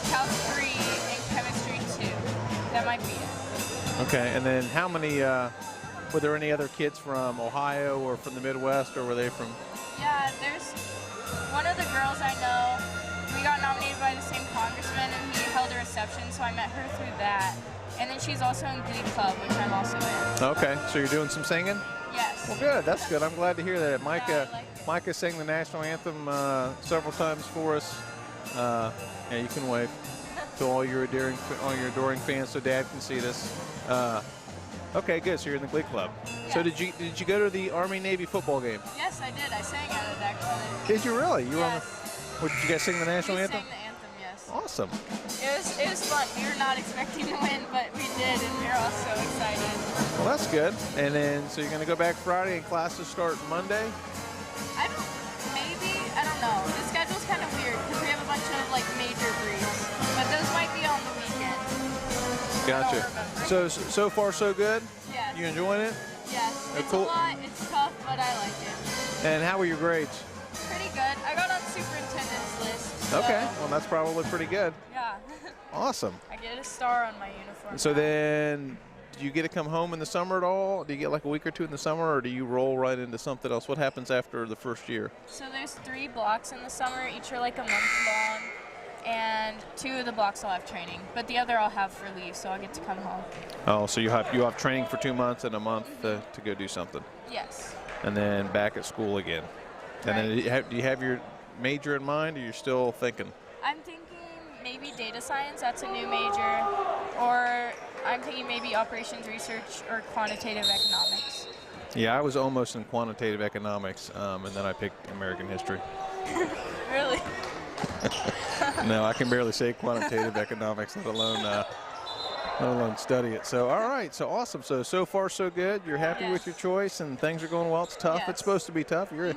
Calc 3, and Chemistry 2. That might be it. Okay. And then how many? Were there any other kids from Ohio or from the Midwest, or were they from? Yeah, there's one of the girls I know. We got nominated by the same congressman, and he held a reception, so I met her through that. And then she's also in Glee Club, which I'm also in. Okay. So you're doing some singing? Yes. Well, good. That's good. I'm glad to hear that. I like it. Micah sang the national anthem several times for us. Yeah, you can wave to all your adoring fans, so Dad can see this. Okay, good. So you're in the Glee Club. So Yes. did you go to the Army-Navy football game? Yes, I did. I sang at it, actually. Did you really? You were on Yes. did you guys sing the national We anthem? sang the anthem, yes. Awesome. It was fun. We were not expecting to win, but we did, and we were all so excited. Well, that's good. And then, so you're going to go back Friday and classes start Monday? I don't know. The schedule's kind of weird because we have a bunch of like major briefs, but those might be on the weekend. Gotcha. I don't remember. So far so good? Yes. You enjoying it? Yes. It's cool. a lot. It's tough, but I like it. And how were your grades? Pretty good. I got on superintendent's list. So, Okay. Well, that's probably pretty good. Yeah. Awesome. I get a star on my uniform. So now. then, do you get to come home in the summer at all? Do you get like a week or two in the summer, or do you roll right into something else? What happens after the first year? So there's 3 blocks in the summer. Each are like a month long. And 2 of the blocks I'll have training, but the other I'll have for leave, so I'll get to come home. Oh, so you have training for 2 months and a month to go do something, Yes. and then back at school again. And then do you have your major in mind, or you're still thinking? I'm thinking maybe data science, that's a new major, or I'm thinking maybe operations research or quantitative economics. Yeah, I was almost in quantitative economics, and then I picked American history. Really? No, I can barely say quantitative economics, let alone study it. So, all right, so awesome. So far so good. You're happy with your choice, and things are going well. It's tough. Yes. It's supposed to be tough. You're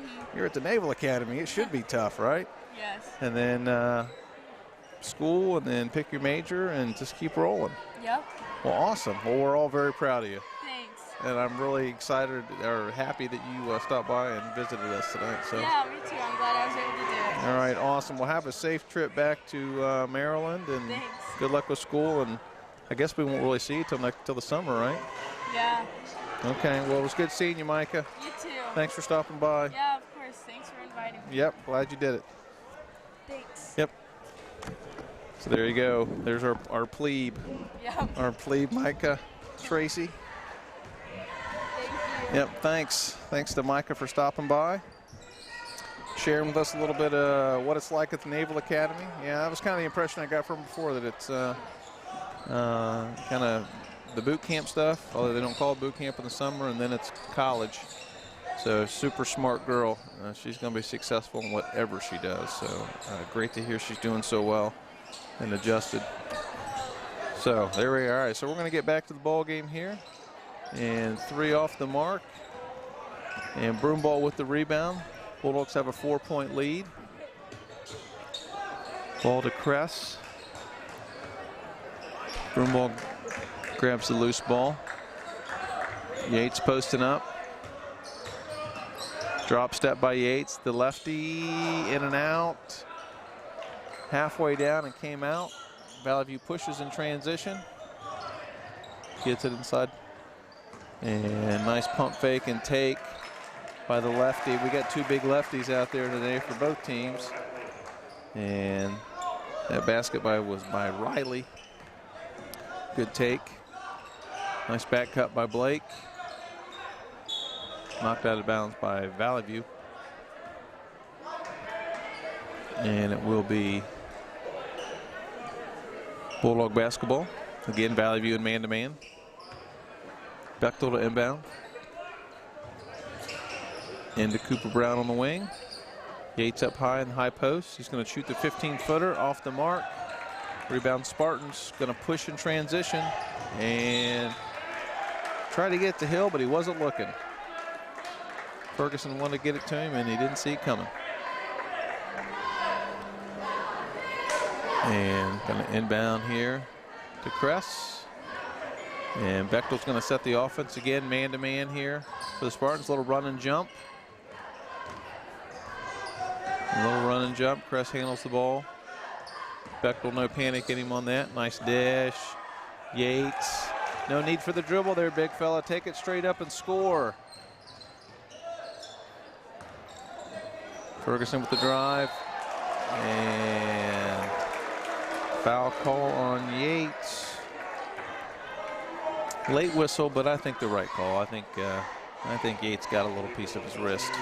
at the Naval Academy. It should be tough, right? Yes. And then school, and then pick your major, and just keep rolling. Yep. Well, awesome. Well, we're all very proud of you. Thanks. And I'm really excited or happy that you stopped by and visited us tonight. So. Yeah, me too. I'm glad I was able to do it. All right, awesome. We'll have a safe trip back to Maryland, and Thanks. good luck with school. And I guess we won't really see you till the summer, right? Yeah. Okay, well, it was good seeing you, Micah. You too. Thanks for stopping by. Yeah, of course. Thanks for inviting me. Yep, glad you did it. Thanks. Yep. So there you go. There's our plebe. Yep. Our plebe, Micah Tracy. Thank you. Yep, thanks. Thanks to Micah for stopping by. Sharing with us a little bit of what it's like at the Naval Academy. Yeah, that was kind of the impression I got from before, that it's kind of the boot camp stuff, although they don't call it boot camp in the summer, and then it's college. So super smart girl. She's going to be successful in whatever she does. So great to hear she's doing so well and adjusted. So there we are. All right, so we're going to get back to the ball game here. And 3 off the mark. And Broomball with the rebound. Bulldogs have a 4-point lead. Ball to Kress. Broomball grabs the loose ball. Yates posting up. Drop step by Yates. The lefty in and out. Halfway down and came out. Valley View pushes in transition. Gets it inside. And nice pump fake and take by the lefty. We got 2 big lefties out there today for both teams. And that basket was by Riley. Good take. Nice back cut by Blake. Knocked out of bounds by Valley View. And it will be Bulldog basketball. Again, Valley View in man-to-man. Bechtel to inbound. Into Cooper Brown on the wing. Yates up high in the high post. He's going to shoot the 15-footer off the mark. Rebound Spartans going to push in transition and try to get to Hill, but he wasn't looking. Ferguson wanted to get it to him, and he didn't see it coming. And going to inbound here to Kress. And Bechtel's going to set the offense again, man-to-man here for the Spartans. Little run and jump. A little run and jump. Kress handles the ball. Bechtel, no panic in him on that. Nice dish. Yates. No need for the dribble there, big fella. Take it straight up and score. Ferguson with the drive. And foul call on Yates. Late whistle, but I think the right call. I think Yates got a little piece of his wrist.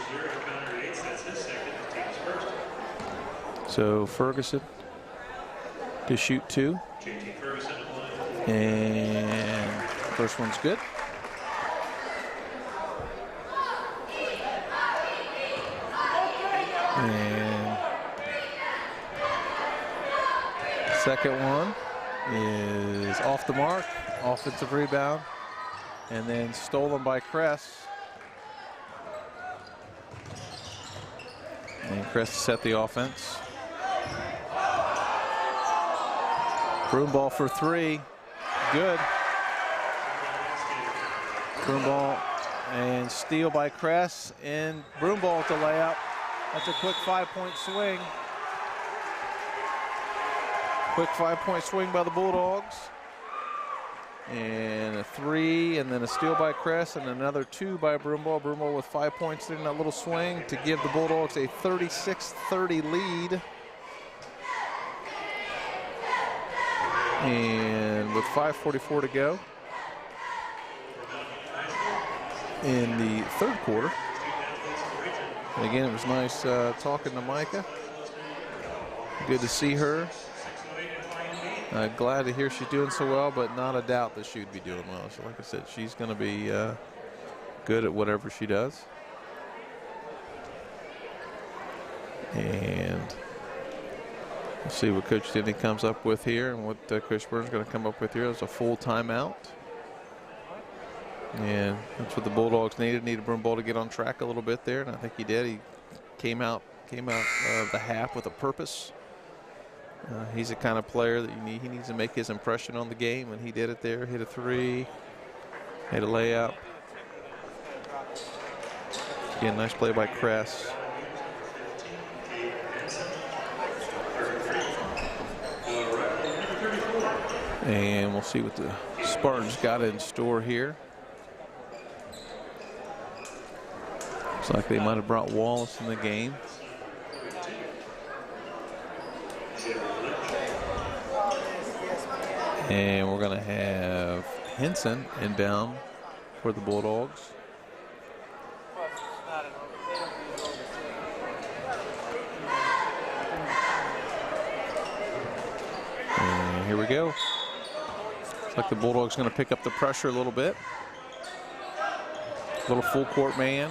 So Ferguson to shoot 2. And first one's good. And second one is off the mark. Offensive rebound. And then stolen by Kress. And Kress to set the offense. Broomball for 3. Good. Broomball and steal by Kress. And Broomball with the layup. That's a quick 5-point swing. Quick 5-point swing by the Bulldogs. And a 3, and then a steal by Kress, and another 2 by Broomball. Broomball with 5 points in that little swing to give the Bulldogs a 36-30 lead. And with 5:44 to go in the third quarter. And again, it was nice talking to Micah. Good to see her. Glad to hear she's doing so well, but not a doubt that she'd be doing well. So like I said, she's going to be good at whatever she does. And we'll see what Coach Denny comes up with here and what Coach Burns is going to come up with here. It's a full timeout. And that's what the Bulldogs needed. Needed Broomball to get on track a little bit there, and I think he did. He came out the half with a purpose. He's the kind of player that he needs to make his impression on the game, and he did it there. Hit a 3, hit a layup. Again, nice play by Kress. And we'll see what the Spartans got in store here. Looks like they might have brought Wallace in the game. And we're going to have Henson inbound for the Bulldogs. And here we go. Looks like the Bulldogs going to pick up the pressure a little bit. Little full court man.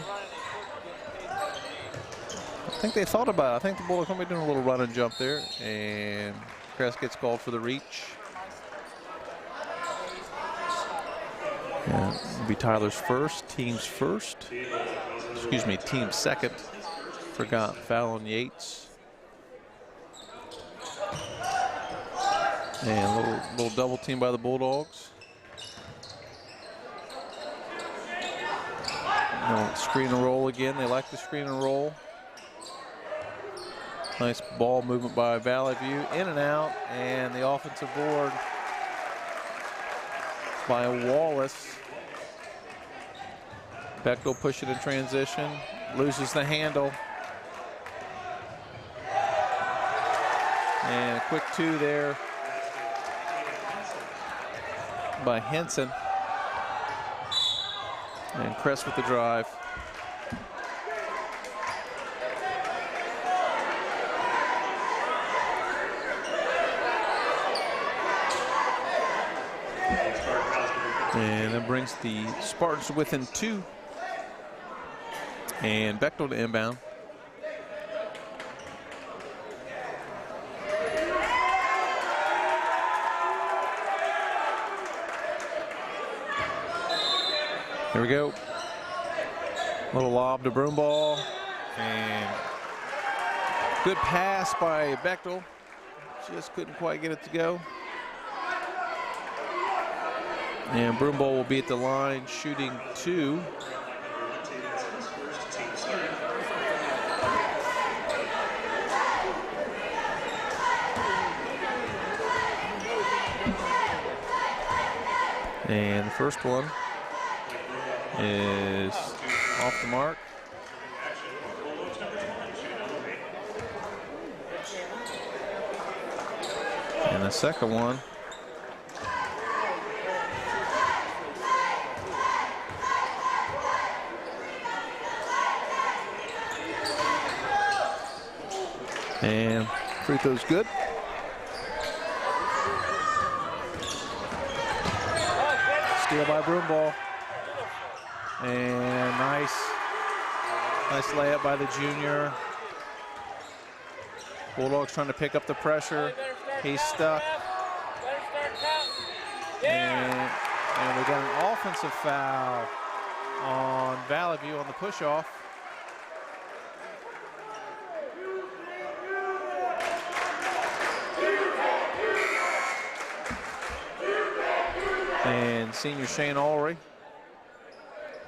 I think they thought about it. I think the Bulldogs might be doing a little run and jump there. And Kress gets called for the reach. And it'll be Tyler's first, team's first. Excuse me, team's second. Forgot foul on Yates. And a little double team by the Bulldogs. Screen and roll again. They like the screen and roll. Nice ball movement by Valley View. In and out. And the offensive board by Wallace. Bechtel push it in transition. Loses the handle. And a quick two there by Henson. And Kress with the drive. And that brings the Spartans within 2. And Bechtel to inbound. Here we go. Little lob to Broomball. And good pass by Bechtel. Just couldn't quite get it to go. And Broomball will be at the line shooting 2. And the first one is off the mark. And the second one and free throw's good. Steal by Broomball. And nice layup by the junior. Bulldogs trying to pick up the pressure. He's stuck. And we got an offensive foul on Valley View on the push-off. And senior Shane Ulrey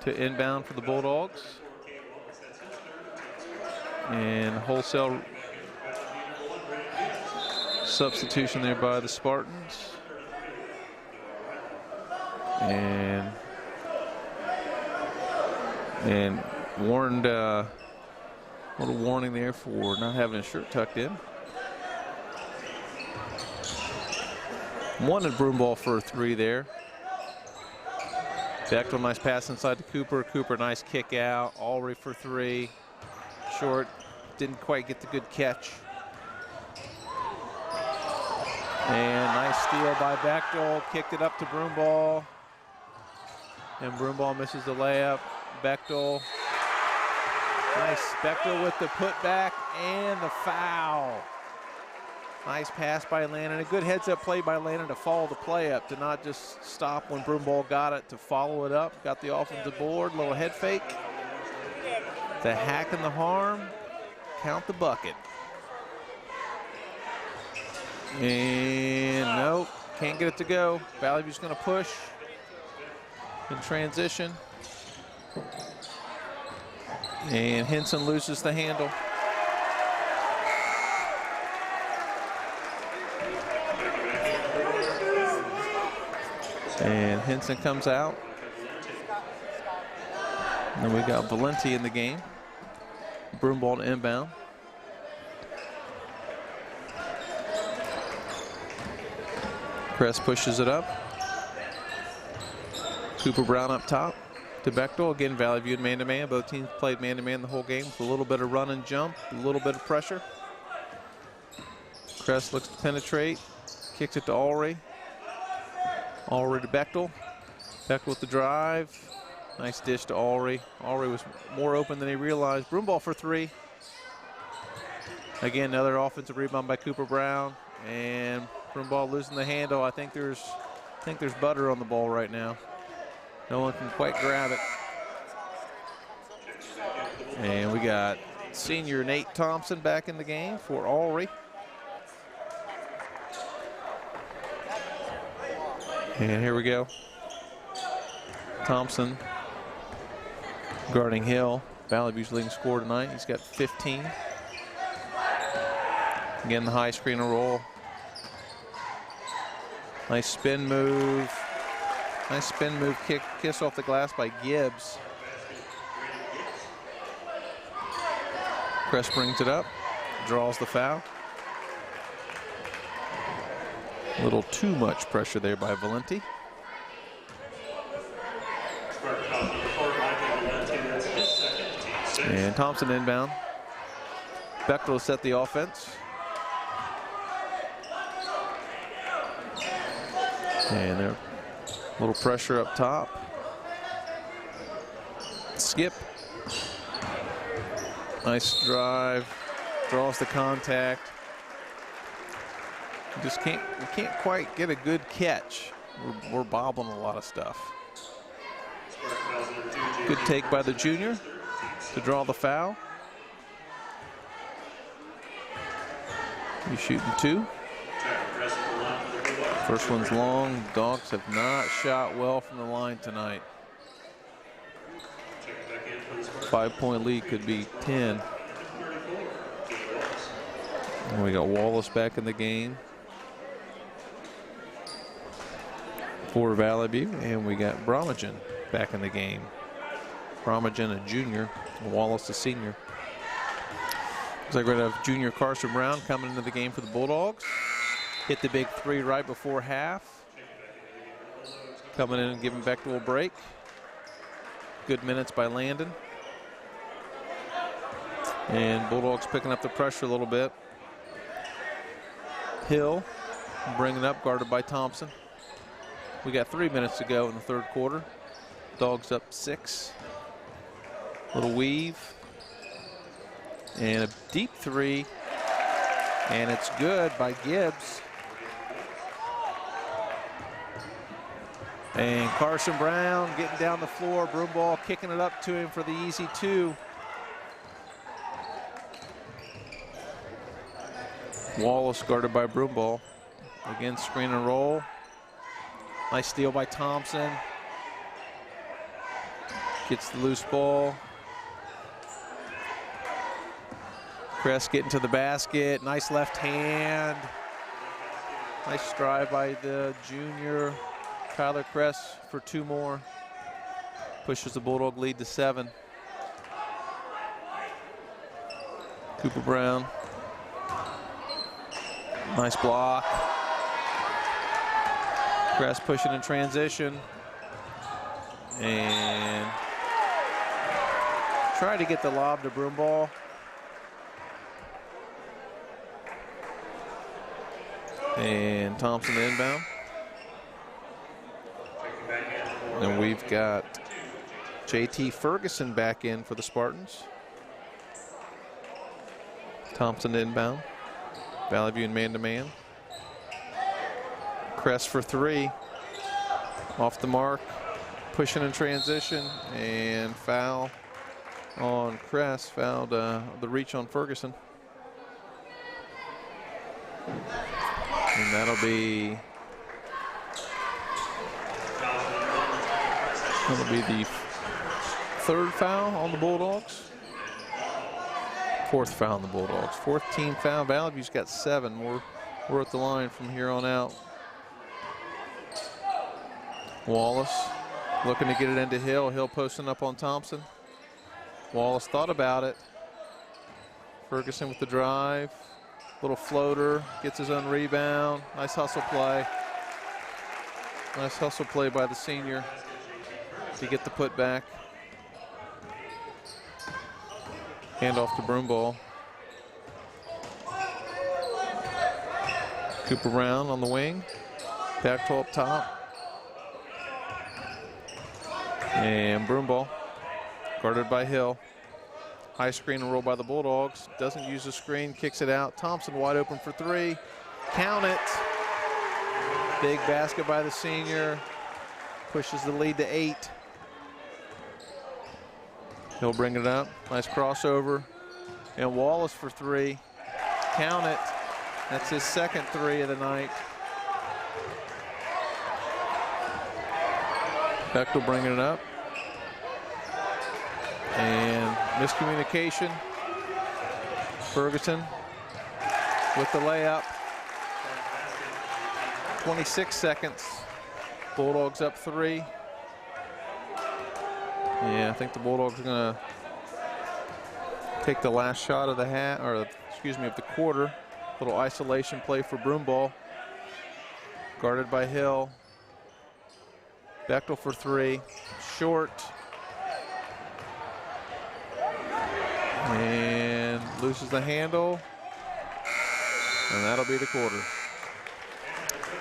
to inbound for the Bulldogs. And wholesale substitution there by the Spartans. And warned, a little warning there for not having his shirt tucked in. Wanted Broomball for a 3 there. Bechtel, nice pass inside to Cooper. Cooper, nice kick out. Ulrey for 3. Short, didn't quite get the good catch. And nice steal by Bechtel. Kicked it up to Broomball. And Broomball misses the layup. Bechtel. Nice. Bechtel with the putback and the foul. Nice pass by Landon. A good heads-up play by Landon to follow the play up, to not just stop when Broomball got it, to follow it up. Got the offensive board, little head fake. The hack and the harm. Count the bucket. And nope, can't get it to go. Valley View's going to push in transition. And Henson loses the handle. And Henson comes out. And then we got Valenti in the game. Broomball to inbound. Kress pushes it up. Cooper Brown up top to Bechtel. Again, Valley View man-to-man. Both teams played man-to-man the whole game with a little bit of run and jump, a little bit of pressure. Kress looks to penetrate. Kicks it to Ulrey. Ulrey to Bechtel. Bechtel with the drive. Nice dish to Ulrey. Ulrey was more open than he realized. Broomball for 3. Again, another offensive rebound by Cooper Brown. And Broomball losing the handle. I think there's butter on the ball right now. No one can quite grab it. And we got senior Nate Thompson back in the game for Ulrey. And here we go. Thompson guarding Hill. Valley View's leading scorer tonight. He's got 15. Again, the high screen and roll. Nice spin move. Nice spin move kiss off the glass by Gibbs. Kress brings it up, draws the foul. A little too much pressure there by Valenti. And Thompson inbound. Bechtel set the offense. And there, a little pressure up top. Skip. Nice drive. Draws the contact. We can't quite get a good catch. We're bobbling a lot of stuff. Good take by the junior to draw the foul. He's shooting 2. First one's long. Dogs have not shot well from the line tonight. 5-point lead could be 10. And we got Wallace back in the game for Valley View, and we got Bromagen back in the game. Bromagen, a junior, Wallace, a senior. Looks like we're going to have junior Carson Brown coming into the game for the Bulldogs. Hit the big 3 right before half. Coming in and giving Bechtel a break. Good minutes by Landon. And Bulldogs picking up the pressure a little bit. Hill bringing up, guarded by Thompson. We got 3 minutes to go in the third quarter. Dogs up 6. Little weave. And a deep 3. And it's good by Gibbs. And Carson Brown getting down the floor. Broomball kicking it up to him for the easy 2. Wallace guarded by Broomball. Again, screen and roll. Nice steal by Thompson. Gets the loose ball. Kress getting to the basket. Nice left hand. Nice drive by the junior Tyler Kress for 2 more. Pushes the Bulldog lead to 7. Cooper Brown. Nice block. Kress pushing in transition. And try to get the lob to Broomball. And Thompson inbound. And we've got JT Ferguson back in for the Spartans. Thompson inbound. Valley View man-to-man. Kress for 3. Off the mark. Pushing in transition. And foul on Kress. Fouled the reach on Ferguson. And that'll be the 3rd foul on the Bulldogs. 4th foul on the Bulldogs. 4th team foul. Valley View's got 7. We're at the line from here on out. Wallace looking to get it into Hill. Hill posting up on Thompson. Wallace thought about it. Ferguson with the drive. Little floater, gets his own rebound. Nice hustle play. Nice hustle play by the senior to get the putback. Handoff to Broomball. Cooper Brown on the wing. Back to up top. And Broomball, guarded by Hill. High screen and roll by the Bulldogs. Doesn't use the screen, kicks it out. Thompson wide open for three. Count it. Big basket by the senior. Pushes the lead to 8. He'll bring it up. Nice crossover. And Wallace for 3. Count it. That's his second 3 of the night. Bechtel bringing it up. And miscommunication. Ferguson with the layup. 26 seconds. Bulldogs up 3. Yeah, I think the Bulldogs are going to take the last shot of the of the quarter. Little isolation play for Broomball. Guarded by Hill. Bechtel for 3. Short. And loses the handle. And that'll be the quarter.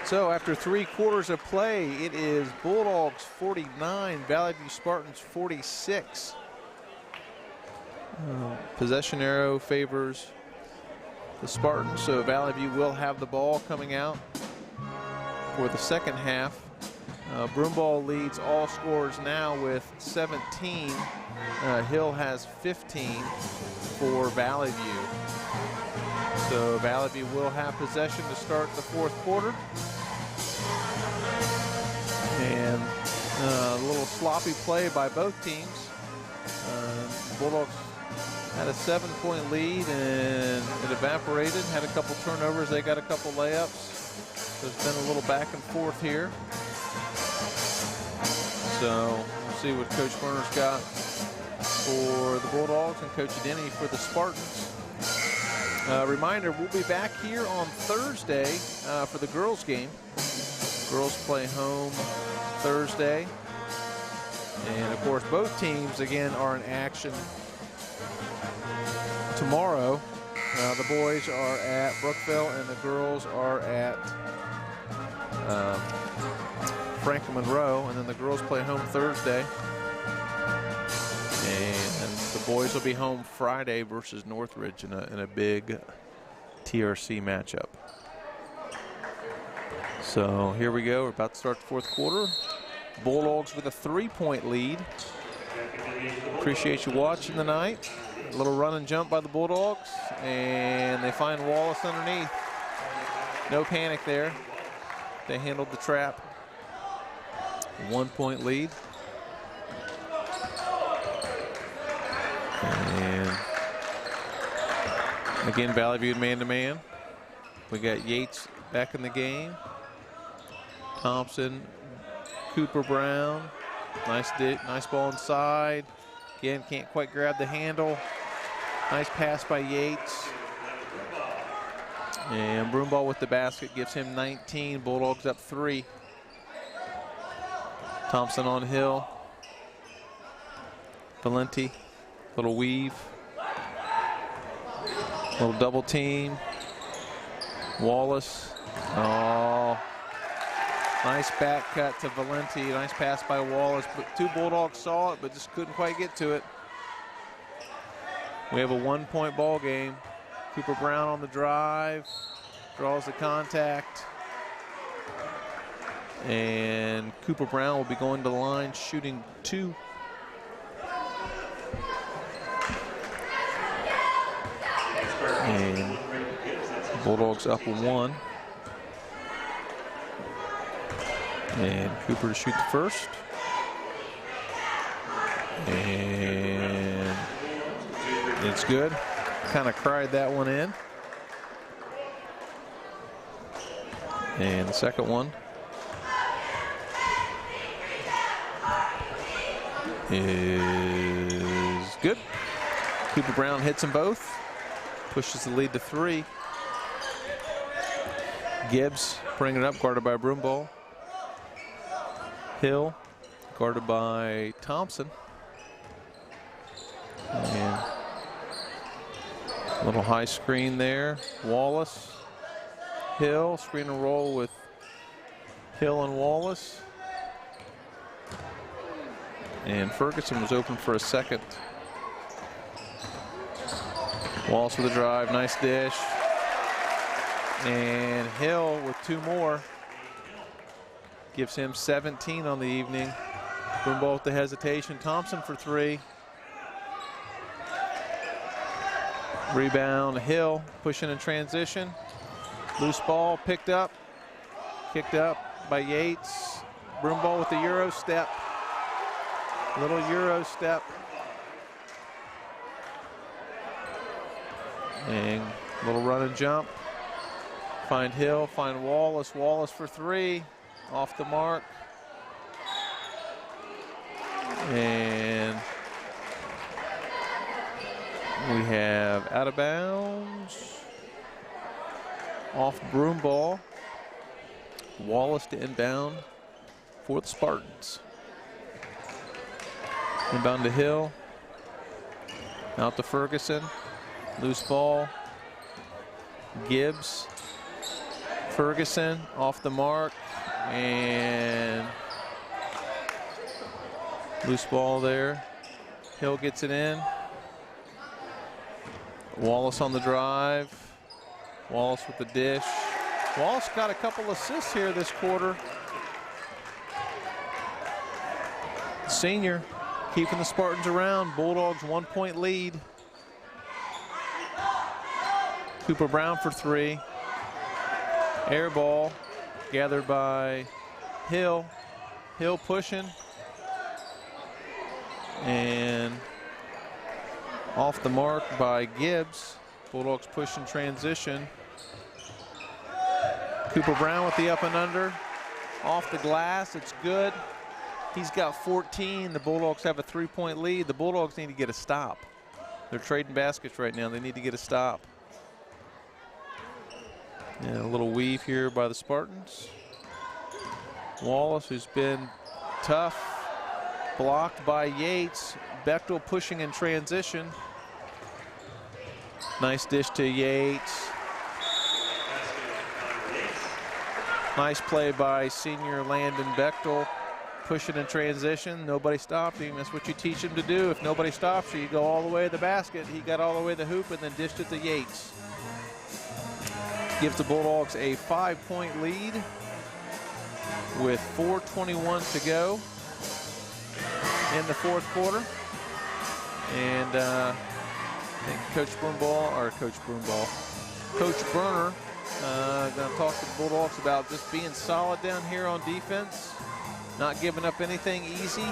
So after 3 quarters of play, it is Bulldogs 49, Valley View Spartans 46. Possession arrow favors the Spartans, so Valley View will have the ball coming out for the second half. Broomball leads all scorers now with 17. Hill has 15 for Valley View. So Valley View will have possession to start the 4th quarter. And a little sloppy play by both teams. Bulldogs had a 7-point lead and it evaporated. Had a couple turnovers. They got a couple layups. There's been a little back and forth here. So we'll see what Coach Werner's got for the Bulldogs and Coach Denny for the Spartans. Reminder, we'll be back here on Thursday for the girls game. Girls play home Thursday. And of course, both teams again are in action tomorrow. The boys are at Brookville and the girls are at Franklin Monroe, and then the girls play home Thursday. And the boys will be home Friday versus Northridge in a big TRC matchup. So here we go. We're about to start the 4th quarter. Bulldogs with a 3-point lead. Appreciate you watching tonight. A little run and jump by the Bulldogs, and they find Wallace underneath. No panic there. They handled the trap. 1-point lead. And again, Valley View man-to-man. We got Yates back in the game. Thompson, Cooper Brown. Nice ball inside. Again, can't quite grab the handle. Nice pass by Yates. And Broomball with the basket gives him 19. Bulldogs up 3. Thompson on Hill. Valenti, little weave. Little double team. Wallace. Oh, nice back cut to Valenti. Nice pass by Wallace. But 2 Bulldogs saw it, but just couldn't quite get to it. We have a 1-point ball game. Cooper Brown on the drive. Draws the contact. And Cooper Brown will be going to the line shooting 2. And Bulldogs up 1. And Cooper to shoot the first. And it's good. Kind of cried that one in. And the second one is good. Cooper Brown hits them both. pushes the lead to 3. Gibbs bringing it up, guarded by Broomball. Hill, guarded by Thompson. And a little high screen there. Wallace, Hill, screen and roll with Hill and Wallace. And Ferguson was open for a second. Wallace with a drive, nice dish. And Hill with 2 more. Gives him 17 on the evening. Broomball with the hesitation. Thompson for 3. Rebound, Hill pushing in transition. Loose ball picked up. Kicked up by Yates. Broomball with the Euro step. Little Euro step. And little run and jump. Find Hill, find Wallace. Wallace for 3. Off the mark. And we have out of bounds. Off Broomball. Wallace to inbound for the Spartans. Inbound to Hill. Out to Ferguson. Loose ball. Gibbs. Ferguson off the mark. And loose ball there. Hill gets it in. Wallace on the drive. Wallace with the dish. Wallace got a couple assists here this quarter. Senior keeping the Spartans around. Bulldogs 1-point lead. Cooper Brown for 3. Air ball gathered by Hill. Hill pushing. And off the mark by Gibbs. Bulldogs push in transition. Cooper Brown with the up and under. Off the glass, it's good. He's got 14. The Bulldogs have a 3-point lead. The Bulldogs need to get a stop. They're trading baskets right now. They need to get a stop. And a little weave here by the Spartans. Wallace, who's been tough, blocked by Yates. Bechtel pushing in transition. Nice dish to Yates. Nice play by senior Landon Bechtel. Pushing in transition. Nobody stopped him. That's what you teach him to do. If nobody stops you, you go all the way to the basket. He got all the way to the hoop and then dished it to Yates. Gives the Bulldogs a 5-point lead with 4:21 to go in the 4th quarter. And I think Coach Berner going to talk to the Bulldogs about just being solid down here on defense, not giving up anything easy,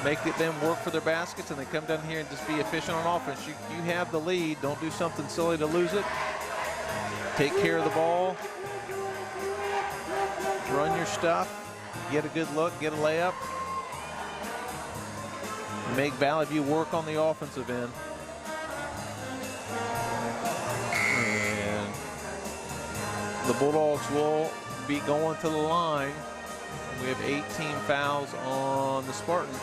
make them work for their baskets, and they come down here and just be efficient on offense. You have the lead. Don't do something silly to lose it. Take care of the ball. Run your stuff. Get a good look. Get a layup. Make Valley View work on the offensive end. And the Bulldogs will be going to the line. We have 18 fouls on the Spartans.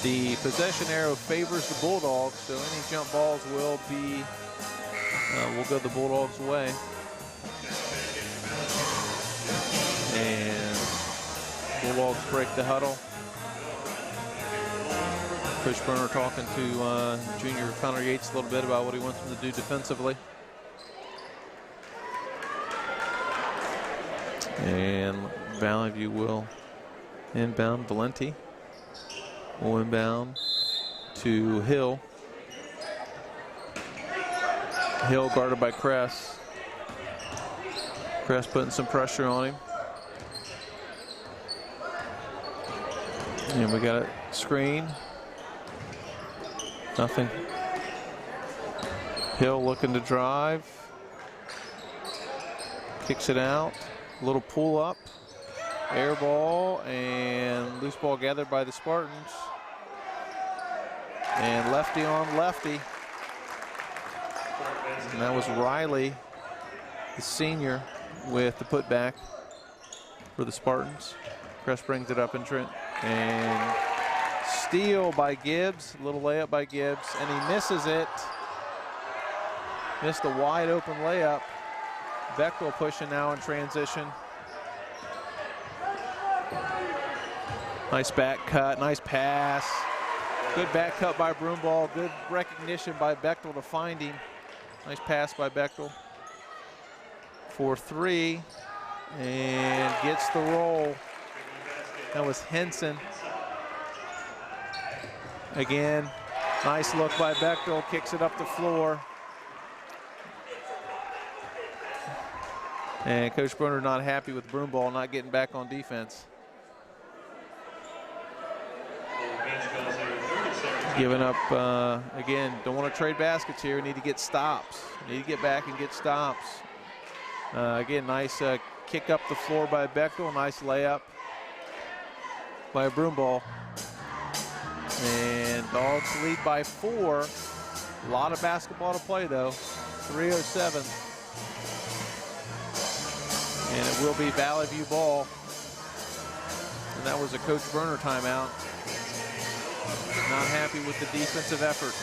The possession arrow favors the Bulldogs, so any jump balls will be will go the Bulldogs' way. And Bulldogs break the huddle. Coach Berner talking to junior Connor Yates a little bit about what he wants them to do defensively. And Valley View will inbound. Valenti will inbound to Hill. Hill guarded by Kress. Kress putting some pressure on him. And we got a screen. Nothing. Hill looking to drive. Kicks it out. A little pull up. Air ball and loose ball gathered by the Spartans. And lefty on lefty. And that was Riley, the senior, with the putback for the Spartans. Crest brings it up in Trent. And steal by Gibbs, a little layup by Gibbs, and he misses it. Missed a wide open layup. Bechtel pushing now in transition. Nice back cut, nice pass. Good back cut by Broomball. Good recognition by Bechtel to find him. Nice pass by Bechtel for 3 and gets the roll. That was Henson. Again, nice look by Bechtel, kicks it up the floor. And Coach Brunner not happy with Broomball not getting back on defense. Giving up, again, don't want to trade baskets here. Need to get stops. Need to get back and get stops. Again, nice kick up the floor by Bechtel. Nice layup by Broomball. And Dogs lead by 4. A lot of basketball to play, though. 3:07. And it will be Valley View ball. And that was a Coach Brunner timeout. Not happy with the defensive effort.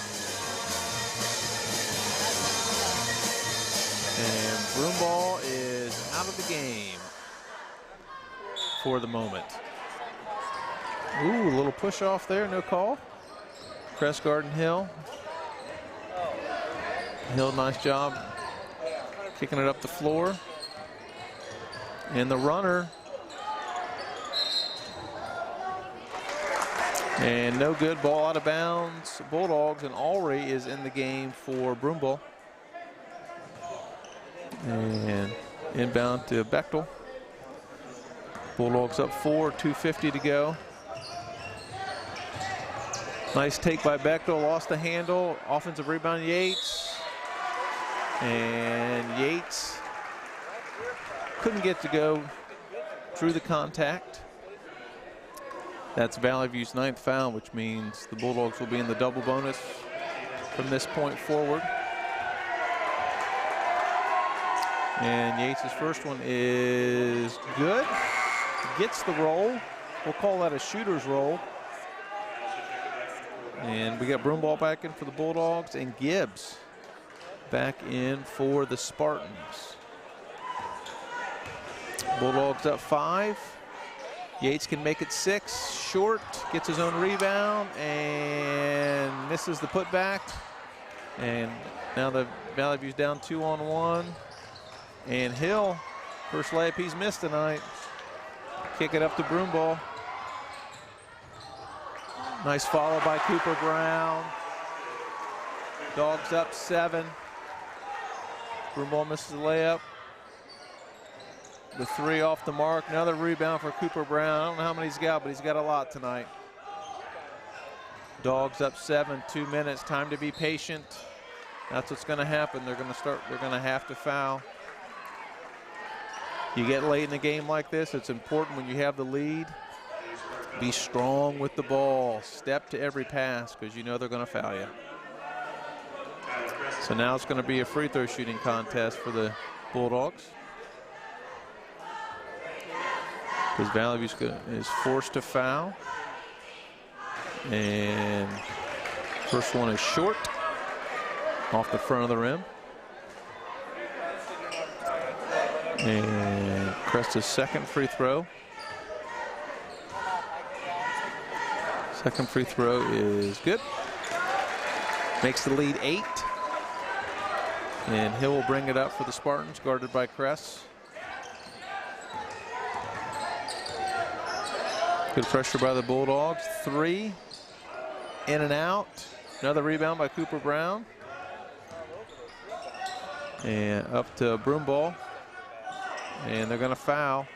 And Broomball is out of the game for the moment. Ooh, a little push off there, no call. Crest Garden Hill. Hill, nice job kicking it up the floor. And the runner. And no good, ball out of bounds. Bulldogs, and Alry is in the game for Broomball. And inbound to Bechtel. Bulldogs up 4, 2:50 to go. Nice take by Bechtel, lost the handle. Offensive rebound, Yates. And Yates couldn't get to go through the contact. That's Valley View's 9th foul, which means the Bulldogs will be in the double bonus from this point forward. And Yates' first one is good. Gets the roll. We'll call that a shooter's roll. And we got Broomball back in for the Bulldogs and Gibbs back in for the Spartans. Bulldogs up 5. Yates can make it 6. Short, gets his own rebound and misses the putback. And now the Valley View's down 2-on-1. And Hill, first layup he's missed tonight. Kick it up to Broomball. Nice follow by Cooper Brown. Dogs up 7. Broomball misses the layup. The 3 off the mark. Another rebound for Cooper Brown. I don't know how many he's got, but he's got a lot tonight. Dogs up 7, 2 minutes. Time to be patient. That's what's going to happen. They're going to have to foul. You get late in a game like this, it's important when you have the lead. Be strong with the ball. Step to every pass because you know they're going to foul you. So now it's going to be a free throw shooting contest for the Bulldogs. Because Valley View is forced to foul. And first one is short, off the front of the rim. And Crest's second free throw. Second free throw is good. Makes the lead 8. And Hill will bring it up for the Spartans, guarded by Crest. Good pressure by the Bulldogs. 3, in and out. Another rebound by Cooper Brown. And up to Broomball. And they're going to foul.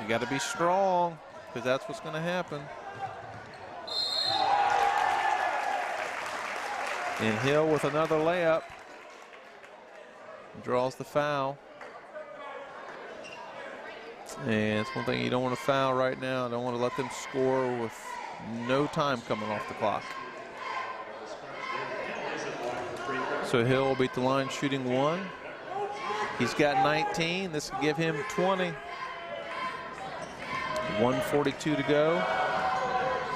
You got to be strong because that's what's going to happen. And Hill with another layup. Draws the foul. And it's one thing you don't want to foul right now. Don't want to let them score with no time coming off the clock. So Hill will beat the line shooting 1. He's got 19. This will give him 20. 1:42 to go.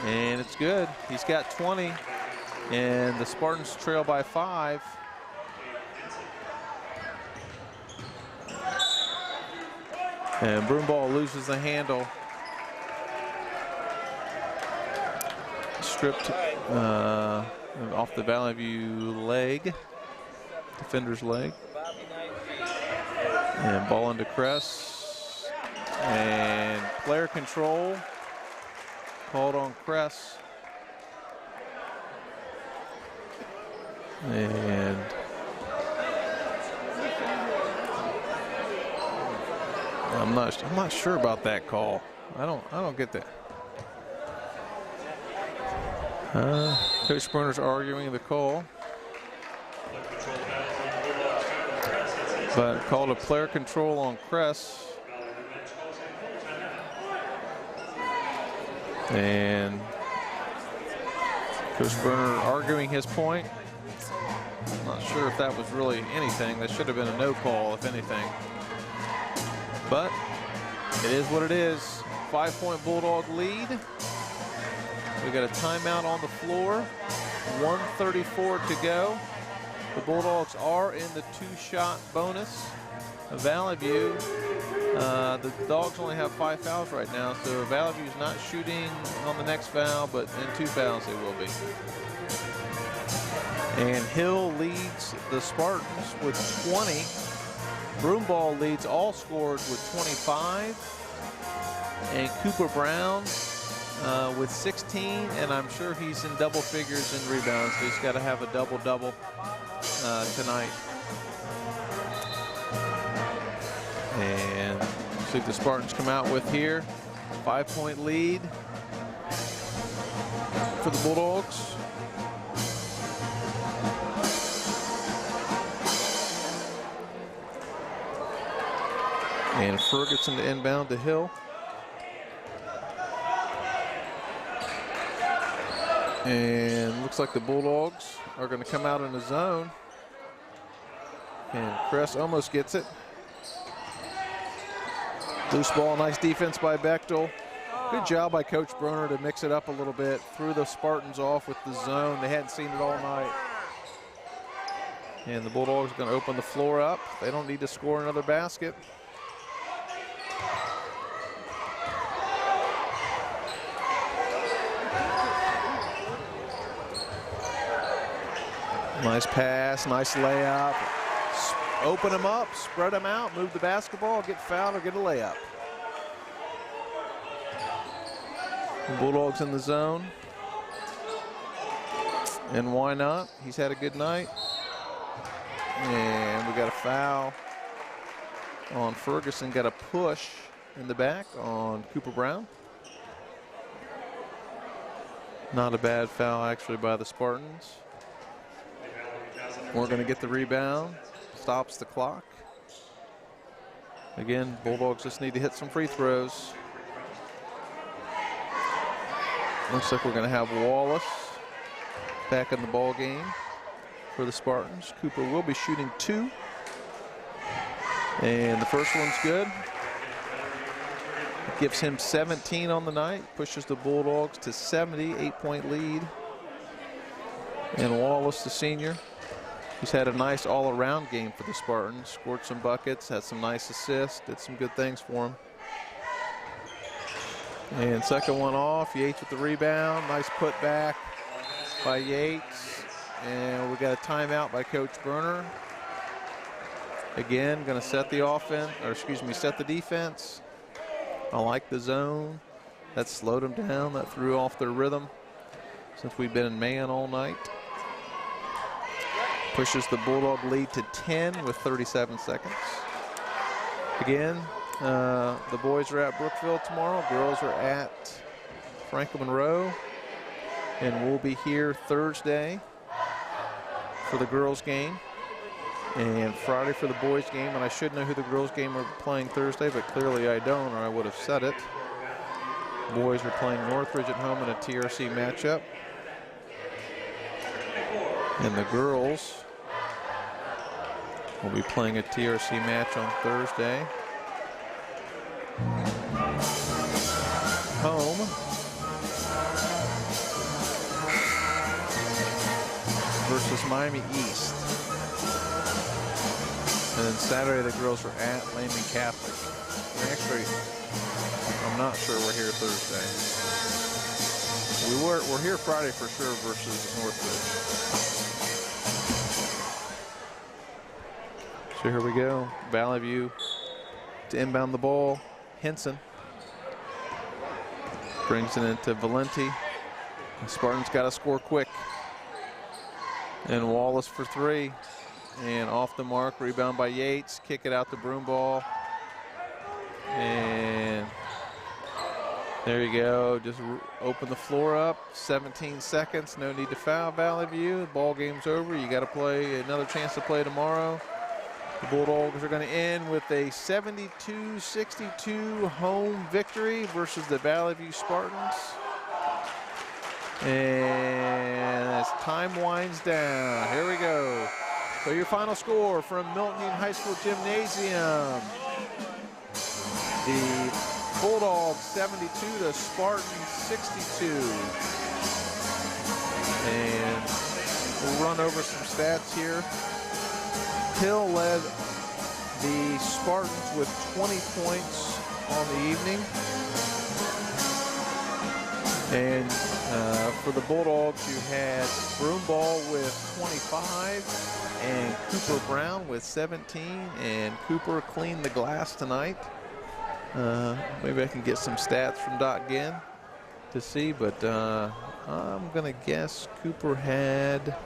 And it's good. He's got 20. And the Spartans trail by 5. And Broomball loses the handle. Stripped off the Valley View leg, defender's leg. And ball into Kress. And player control called on Kress. And I'm not sure about that call. I don't get that. Coach Bruner's arguing the call, but called a player control on Kress. And Coach Bruner arguing his point. I'm not sure if that was really anything. That should have been a no call, if anything. But it is what it is. 5-point Bulldog lead. We got a timeout on the floor. 1:34 to go. The Bulldogs are in the 2-shot bonus. Valley View, the Dogs only have 5 fouls right now, so Valley View is not shooting on the next foul, but in 2 fouls they will be. And Hill leads the Spartans with 20. Broomball leads all scorers with 25. And Cooper Brown with 16, and I'm sure he's in double figures in rebounds. So he's got to have a double-double tonight. And see what the Spartans come out with here. 5-point lead for the Bulldogs. And Ferguson to inbound to Hill. And looks like the Bulldogs are going to come out in the zone. And Kress almost gets it. Loose ball, nice defense by Bechtel. Good job by Coach Bruner to mix it up a little bit. Threw the Spartans off with the zone. They hadn't seen it all night. And the Bulldogs are going to open the floor up. They don't need to score another basket. Nice pass, nice layup. Open them up, spread them out, move the basketball, get fouled or get a layup. The Bulldogs in the zone. And why not? He's had a good night. And we got a foul on Ferguson. Got a push in the back on Cooper Brown. Not a bad foul actually by the Spartans. We're going to get the rebound. Stops the clock. Again, Bulldogs just need to hit some free throws. Looks like we're going to have Wallace back in the ball game for the Spartans. Cooper will be shooting 2. And the first one's good. It gives him 17 on the night. Pushes the Bulldogs to 70, 8-point lead. And Wallace, the senior, he's had a nice all-around game for the Spartans. Scored some buckets, had some nice assists, did some good things for him. And second one off, Yates with the rebound. Nice putback by Yates. And we got a timeout by Coach Bruner. Again, going to set the offense, or excuse me, set the defense. I like the zone. That slowed them down. That threw off their rhythm since we've been in man all night. Pushes the Bulldog lead to 10 with 37 seconds. Again, the boys are at Brookville tomorrow. Girls are at Franklin Monroe. And we'll be here Thursday for the girls game. And Friday for the boys game. And I should know who the girls game are playing Thursday, but clearly I don't, or I would have said it. Boys are playing Northridge at home in a TRC matchup. And the girls will be playing a TRC match on Thursday. Home versus Miami East. And then Saturday the girls are at Lehman Catholic. Actually, I'm not sure we're here Thursday. We're here Friday for sure versus Northridge. So here we go. Valley View to inbound the ball. Henson brings it into Valenti. The Spartans got to score quick. And Wallace for three. And off the mark, rebound by Yates. Kick it out to Broomball. And there you go. Just open the floor up. 17 seconds. No need to foul Valley View. The ball game's over. You got to play another chance to play tomorrow. The Bulldogs are going to end with a 72-62 home victory versus the Valley View Spartans. And as time winds down, here we go. So your final score from Milton-Union High School Gymnasium. The Bulldogs 72, the Spartans 62. And we'll run over some stats here. Hill led the Spartans with 20 points on the evening. And for the Bulldogs, you had Broomball with 25 and Cooper Brown with 17. And Cooper cleaned the glass tonight. Maybe I can get some stats from Doc Ginn to see, but I'm going to guess Cooper had,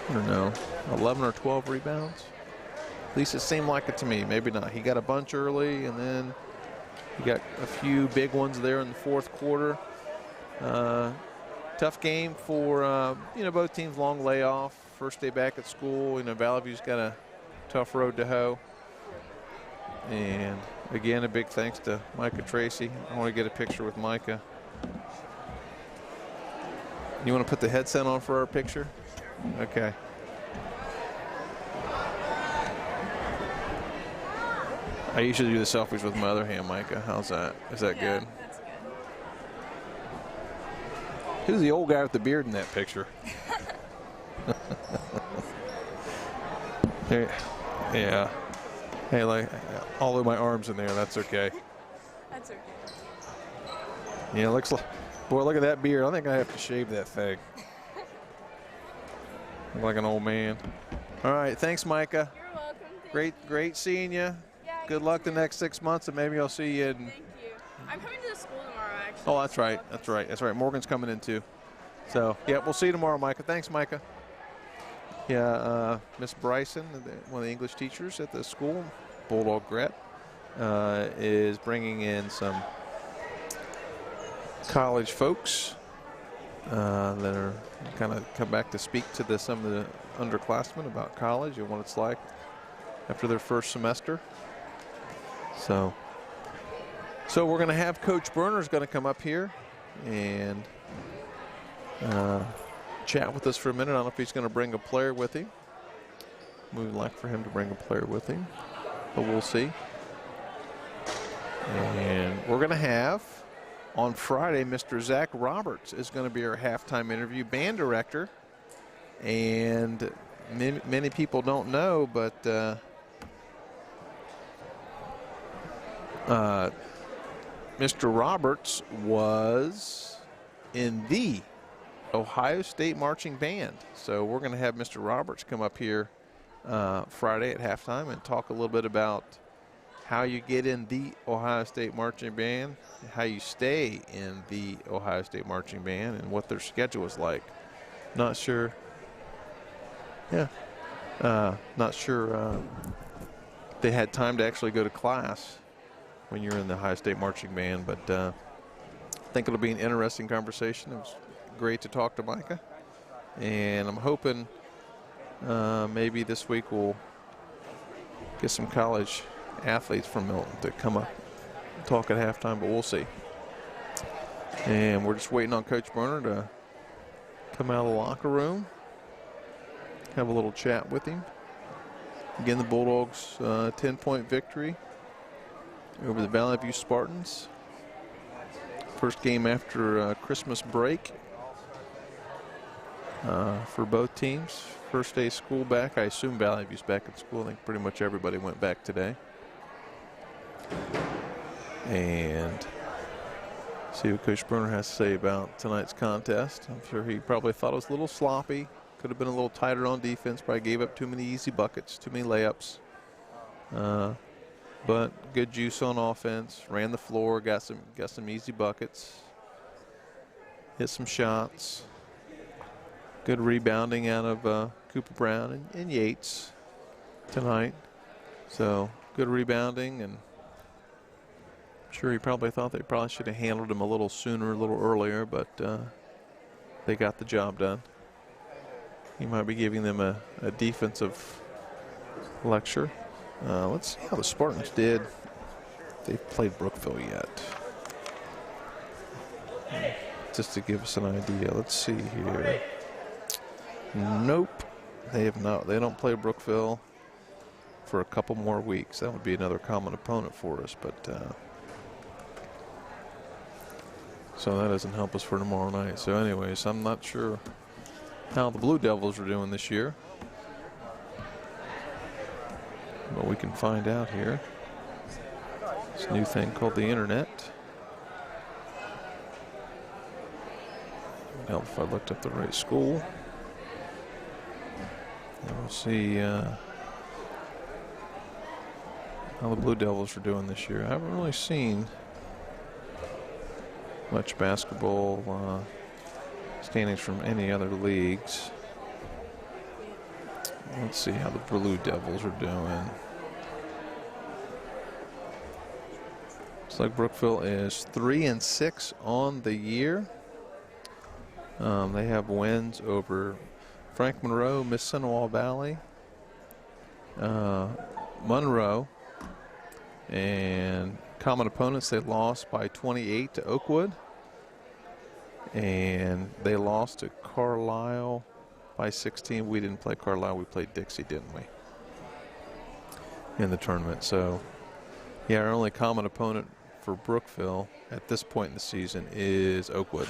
I don't know, 11 or 12 rebounds. At least it seemed like it to me. Maybe not. He got a bunch early, and then he got a few big ones there in the fourth quarter. Tough game for both teams. Long layoff, first day back at school. Valley View's got a tough road to hoe. And again, a big thanks to Micah Tracy. I want to get a picture with Micah. You want to put the headset on for our picture? Okay. I usually do the selfies with my other hand, Micah. How's that? Is that good? That's good. Who's the old guy with the beard in that picture? Yeah. Hey, like all of my arms in there. That's okay. That's okay. Yeah, looks like. Boy, look at that beard. I think I have to shave that thing. Look like an old man. All right, thanks, Micah. You're welcome. Great seeing you. Yeah, Good luck the next 6 months, and maybe I'll see you in. Thank you. I'm coming to the school tomorrow, actually. Oh, that's right. That's right. Morgan's coming in too. So, yeah, we'll see you tomorrow, Micah. Thanks, Micah. Yeah, Miss Bryson, one of the English teachers at the school, Bulldog Gret, is bringing in some college folks that are kind of come back to speak to some of the underclassmen about college and what it's like after their first semester. So we're going to have Coach Berner's going to come up here and chat with us for a minute. I don't know if he's going to bring a player with him. We would like for him to bring a player with him, but we'll see. And we're going to have on Friday, Mr. Zach Roberts is going to be our halftime interview, band director. And many people don't know, but Mr. Roberts was in the Ohio State Marching Band. So we're going to have Mr. Roberts come up here Friday at halftime and talk a little bit about how you get in the Ohio State Marching Band, how you stay in the Ohio State Marching Band, and what their schedule is like. Not sure. Yeah. Not sure they had time to actually go to class when you're in the Ohio State Marching Band, but I think it'll be an interesting conversation. It was great to talk to Micah, and I'm hoping maybe this week we'll get some college athletes from Milton to come up and talk at halftime, but we'll see. And we're just waiting on Coach Berner to come out of the locker room, have a little chat with him. Again, the Bulldogs 10-point victory over the Valley View Spartans. First game after Christmas break for both teams. First day of school back. I assume Valley View's back at school. I think pretty much everybody went back today. And see what Coach Bruner has to say about tonight's contest. I'm sure he probably thought it was a little sloppy. Could have been a little tighter on defense. Probably gave up too many easy buckets, too many layups. But good juice on offense. Ran the floor, got some easy buckets. Hit some shots. Good rebounding out of Cooper Brown and Yates tonight. So good rebounding, and I'm sure he probably thought they probably should have handled him a little sooner, a little earlier, but they got the job done. He might be giving them a defensive lecture. Let's see how the Spartans did. They've played Brookville yet. Just to give us an idea. Let's see here. Nope, they have not. They don't play Brookville for a couple more weeks. That would be another common opponent for us, but so that doesn't help us for tomorrow night. So anyways, I'm not sure how the Blue Devils are doing this year, but we can find out here. This new thing called the internet. It would help if I looked up the right school. And we'll see how the Blue Devils are doing this year. I haven't really seen much basketball standings from any other leagues. Let's see how the Blue Devils are doing. Looks like Brookville is 3-6 on the year. They have wins over Frank Monroe, Miss Seneca Valley, Monroe, and common opponents. They lost by 28 to Oakwood, and they lost to Carlisle by 16. We didn't play Carlisle, we played Dixie, didn't we, in the tournament? So yeah, our only common opponent for Brookville at this point in the season is Oakwood,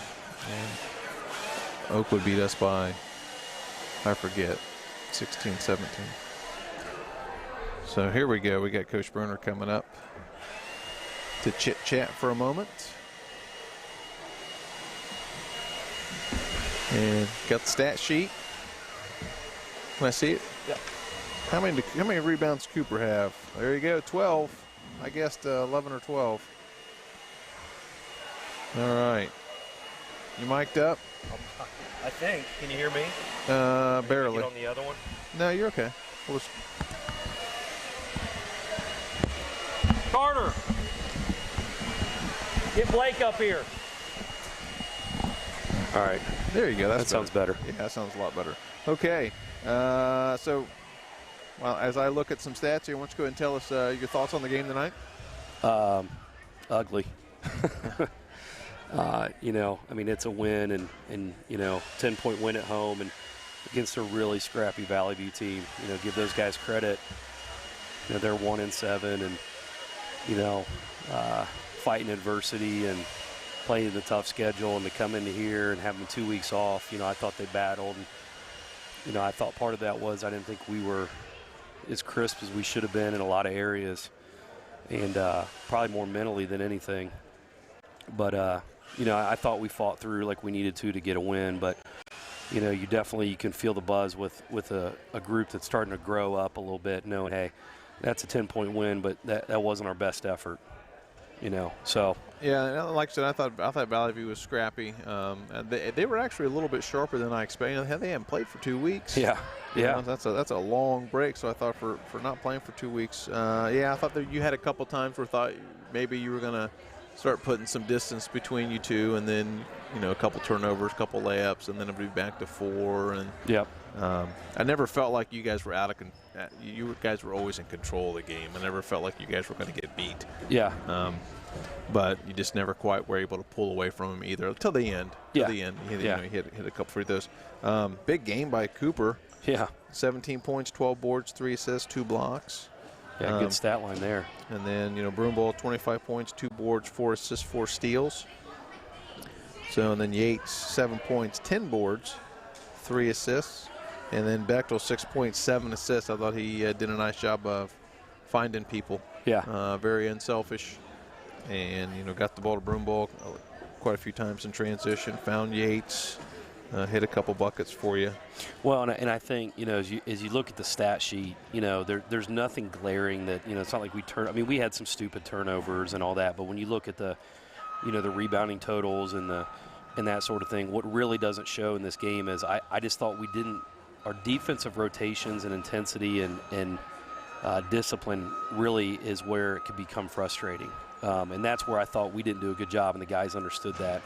and Oakwood beat us by, I forget, 16, 17. So here we go. We got Coach Bruner coming up to chit chat for a moment. And got the stat sheet. Can I see it? Yeah. How many rebounds Cooper have? There you go, 12. I guessed 11 or 12. All right. You mic'd up? I think. Can you hear me? Barely. Get on the other one? No, you're okay. Carter! Get Blake up here. All right. There you go. That sounds better. Yeah, that sounds a lot better. Okay. So, well, as I look at some stats here, why don't you go ahead and tell us your thoughts on the game tonight? Ugly. You know, I mean, it's a win and you know, 10-point win at home and against a really scrappy Valley View team. You know, give those guys credit. You know, they're 1-7 and, you know, fighting adversity and playing the tough schedule, and to come into here and having 2 weeks off, you know, I thought they battled. And, you know, I thought part of that was I didn't think we were as crisp as we should have been in a lot of areas, and probably more mentally than anything. But, you know, I thought we fought through like we needed to get a win. But, you know, you can feel the buzz with a group that's starting to grow up a little bit, knowing, hey, that's a 10-point win, but that wasn't our best effort, you know. So yeah, like I said, I thought Valley View was scrappy. They were actually a little bit sharper than I expected. They hadn't played for 2 weeks. Yeah, yeah. You know, that's a long break. So I thought for not playing for 2 weeks, yeah, I thought that you had a couple times where I thought maybe you were gonna start putting some distance between you two, and then, you know, a couple turnovers, a couple layups, and then it'd be back to 4. And yep. I never felt like you guys were you guys were always in control of the game. I never felt like you guys were going to get beat. Yeah. But you just never quite were able to pull away from them either till the end. Yeah. Till the end. You yeah. hit a couple free throws. Big game by Cooper. Yeah. 17 points, 12 boards, 3 assists, 2 blocks. Yeah, good stat line there. And then, Broomball, 25 points, 2 boards, 4 assists, 4 steals. So, and then Yates, 7 points, 10 boards, 3 assists. And then Bechtel, 6 points, 7 assists. I thought he did a nice job of finding people. Yeah. Very unselfish. And, got the ball to Broomball quite a few times in transition. Found Yates, hit a couple buckets for you. Well, and I think, as you look at the stat sheet, there's nothing glaring that, it's not like we had some stupid turnovers and all that, but when you look at the, the rebounding totals and that sort of thing, what really doesn't show in this game is I just thought our defensive rotations and intensity and discipline really is where it could become frustrating. And that's where I thought we didn't do a good job, and the guys understood that.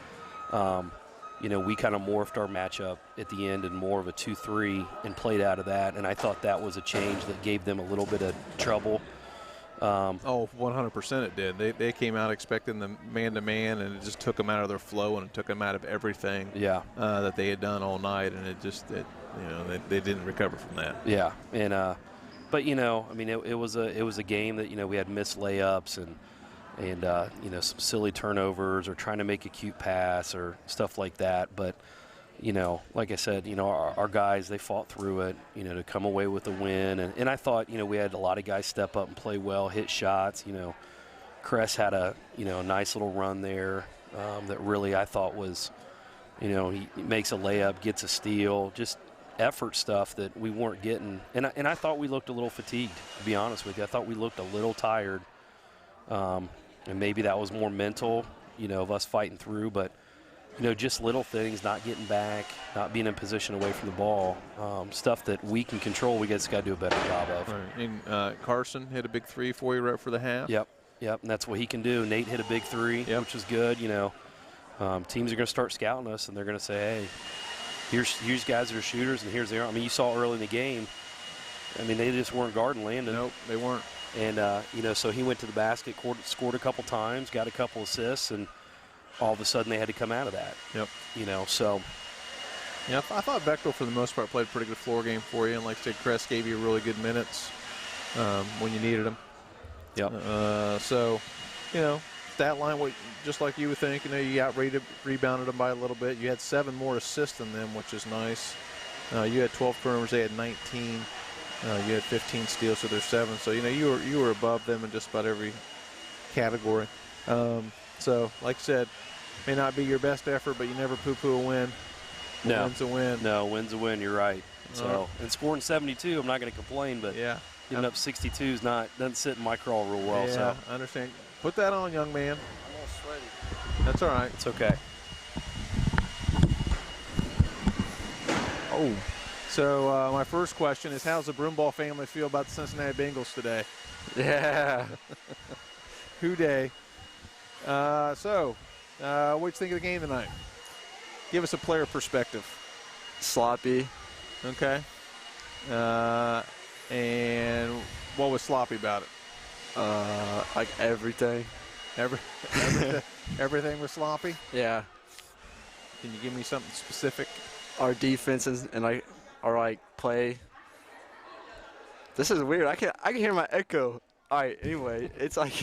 We kind of morphed our matchup at the end in more of a 2-3 and played out of that, and I thought that was a change that gave them a little bit of trouble. 100% it did. They came out expecting the man-to-man, and it just took them out of their flow, and it took them out of everything that they had done all night, and they didn't recover from that. Yeah, and but it was a game that we had missed layups and some silly turnovers or trying to make a cute pass or stuff like that. But, like I said, our guys, they fought through it, to come away with a win. And I thought, we had a lot of guys step up and play well, hit shots. Kress had a nice little run there that really I thought was, he makes a layup, gets a steal, just effort stuff that we weren't getting. And I thought we looked a little fatigued, to be honest with you. I thought we looked a little tired. And maybe that was more mental, of us fighting through. But, just little things, not getting back, not being in position away from the ball, stuff that we can control, we just got to do a better job of. Right. And Carson hit a big 3 for you right for the half. Yep, and that's what he can do. Nate hit a big 3, which was good. Teams are going to start scouting us, and they're going to say, hey, here's guys that are shooters, and here's the – you saw early in the game, they just weren't guarding Landon. Nope, they weren't. And, so he went to the basket, scored a couple times, got a couple assists, and all of a sudden they had to come out of that. Yep. So. Yeah, I thought Bechtel, for the most part, played a pretty good floor game for you. And like I said, Kress gave you really good minutes when you needed them. Yep. Stat line, just like you would think, you rebounded them by a little bit. You had 7 more assists than them, which is nice. You had 12 turnovers, they had 19. You had 15 steals, so there's 7. So, you were above them in just about every category. So, like I said, may not be your best effort, but you never poo-poo a win. No. Win's a win. No, win's a win, you're right. So, and scoring 72, I'm not going to complain, but giving up 62 doesn't sit in my crawl real well. Yeah, so. I understand. Put that on, young man. I'm all sweaty. That's all right. It's okay. Oh. So my first question is, how's the Broomball family feel about the Cincinnati Bengals today? Yeah. Who day? What'd you think of the game tonight? Give us a player perspective. Sloppy. Okay. And what was sloppy about it? Like everything. Everything was sloppy? Yeah. Can you give me something specific? Our defense and our play. This is weird. I can hear my echo. All right. Anyway, it's like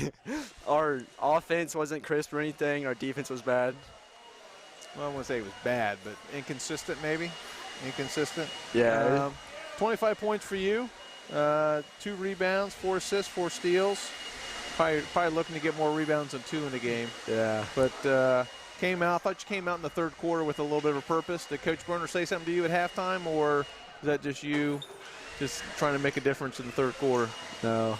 our offense wasn't crisp or anything. Our defense was bad. Well, I wouldn't say it was bad, but inconsistent maybe. Inconsistent. Yeah. 25 points for you. 2 rebounds, 4 assists, 4 steals. Probably looking to get more rebounds than 2 in the game. Yeah. But I thought you came out in the third quarter with a little bit of a purpose. Did Coach Berner say something to you at halftime, or is that just you just trying to make a difference in the third quarter? No.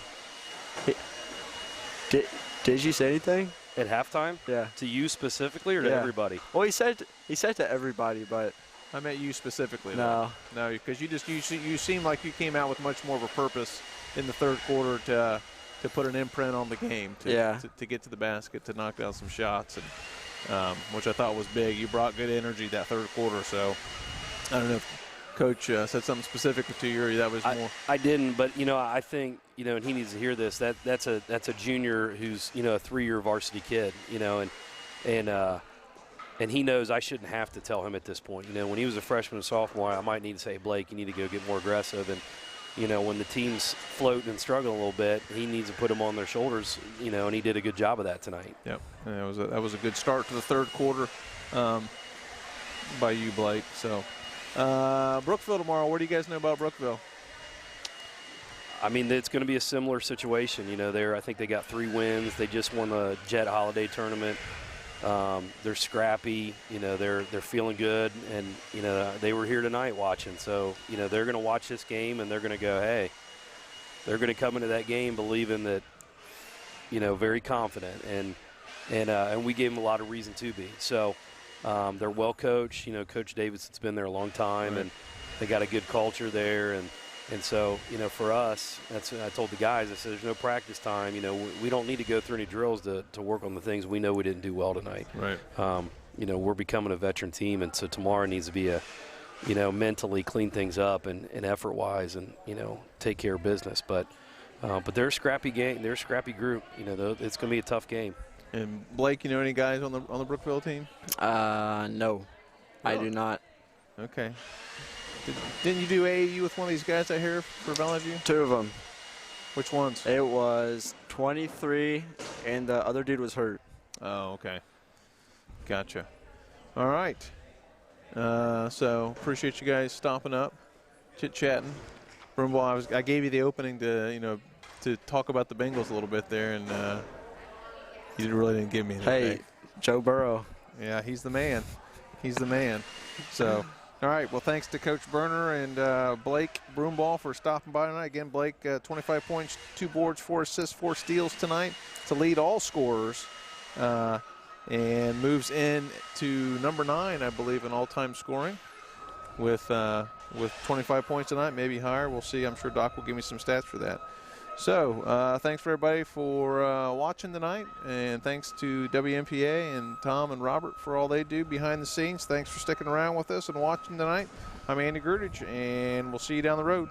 Did you say anything? At halftime? Yeah. To you specifically or to everybody? Well, he said to everybody, but I meant you specifically. No. No, because you seem like you came out with much more of a purpose in the third quarter to put an imprint on the game, to get to the basket, to knock down some shots, and which I thought was big. You brought good energy that third quarter, so I don't know if Coach said something specific to you, or that was more. I didn't, but I think and he needs to hear this. That's a junior who's a 3-year varsity kid, and and he knows I shouldn't have to tell him at this point. You know, when he was a freshman and sophomore, I might need to say, Blake, you need to go get more aggressive. And, you know, when the team's floating and struggling a little bit, he needs to put them on their shoulders, you know, and he did a good job of that tonight. Yep, and that was a good start to the third quarter by you, Blake. So, Brookville tomorrow, what do you guys know about Brookville? I mean, it's going to be a similar situation. You know, I think they got 3 wins. They just won the Jet Holiday Tournament. They're scrappy. You know, they're feeling good, and you know they were here tonight watching. So you know they're going to watch this game, and they're going to go, hey, they're going to come into that game believing that, you know, very confident, and we gave them a lot of reason to be. So they're well coached. You know, Coach Davidson's been there a long time, Right. and they got a good culture there, and so, you know, for us, that's I told the guys, I said, there's no practice time. You know, we don't need to go through any drills to work on the things we know we didn't do well tonight. Right. You know, we're becoming a veteran team, and so tomorrow needs to be you know, mentally clean things up and effort-wise and, you know, take care of business. But they're a scrappy game. They're a scrappy group. You know, it's going to be a tough game. And Blake, you know any guys on the Brookville team? No, I do not. Okay. Didn't you do AAU with one of these guys out here for Valley View? 2 of them. Which ones? It was 23, and the other dude was hurt. Oh, okay. Gotcha. All right. So appreciate you guys stopping up, chit-chatting. Broomball, I gave you the opening to talk about the Bengals a little bit there, and you really didn't give me anything. Hey, Joe Burrow. Yeah, he's the man. He's the man. So, all right. Well, thanks to Coach Berner and Blake Broomball for stopping by tonight. Again, Blake, 25 points, 2 boards, 4 assists, 4 steals tonight to lead all scorers, and moves in to number 9, I believe, in all-time scoring with 25 points tonight, maybe higher. We'll see. I'm sure Doc will give me some stats for that. So thanks for everybody for watching tonight, and thanks to WMPA and Tom and Robert for all they do behind the scenes. Thanks for sticking around with us and watching tonight. I'm Andy Grudich, and we'll see you down the road.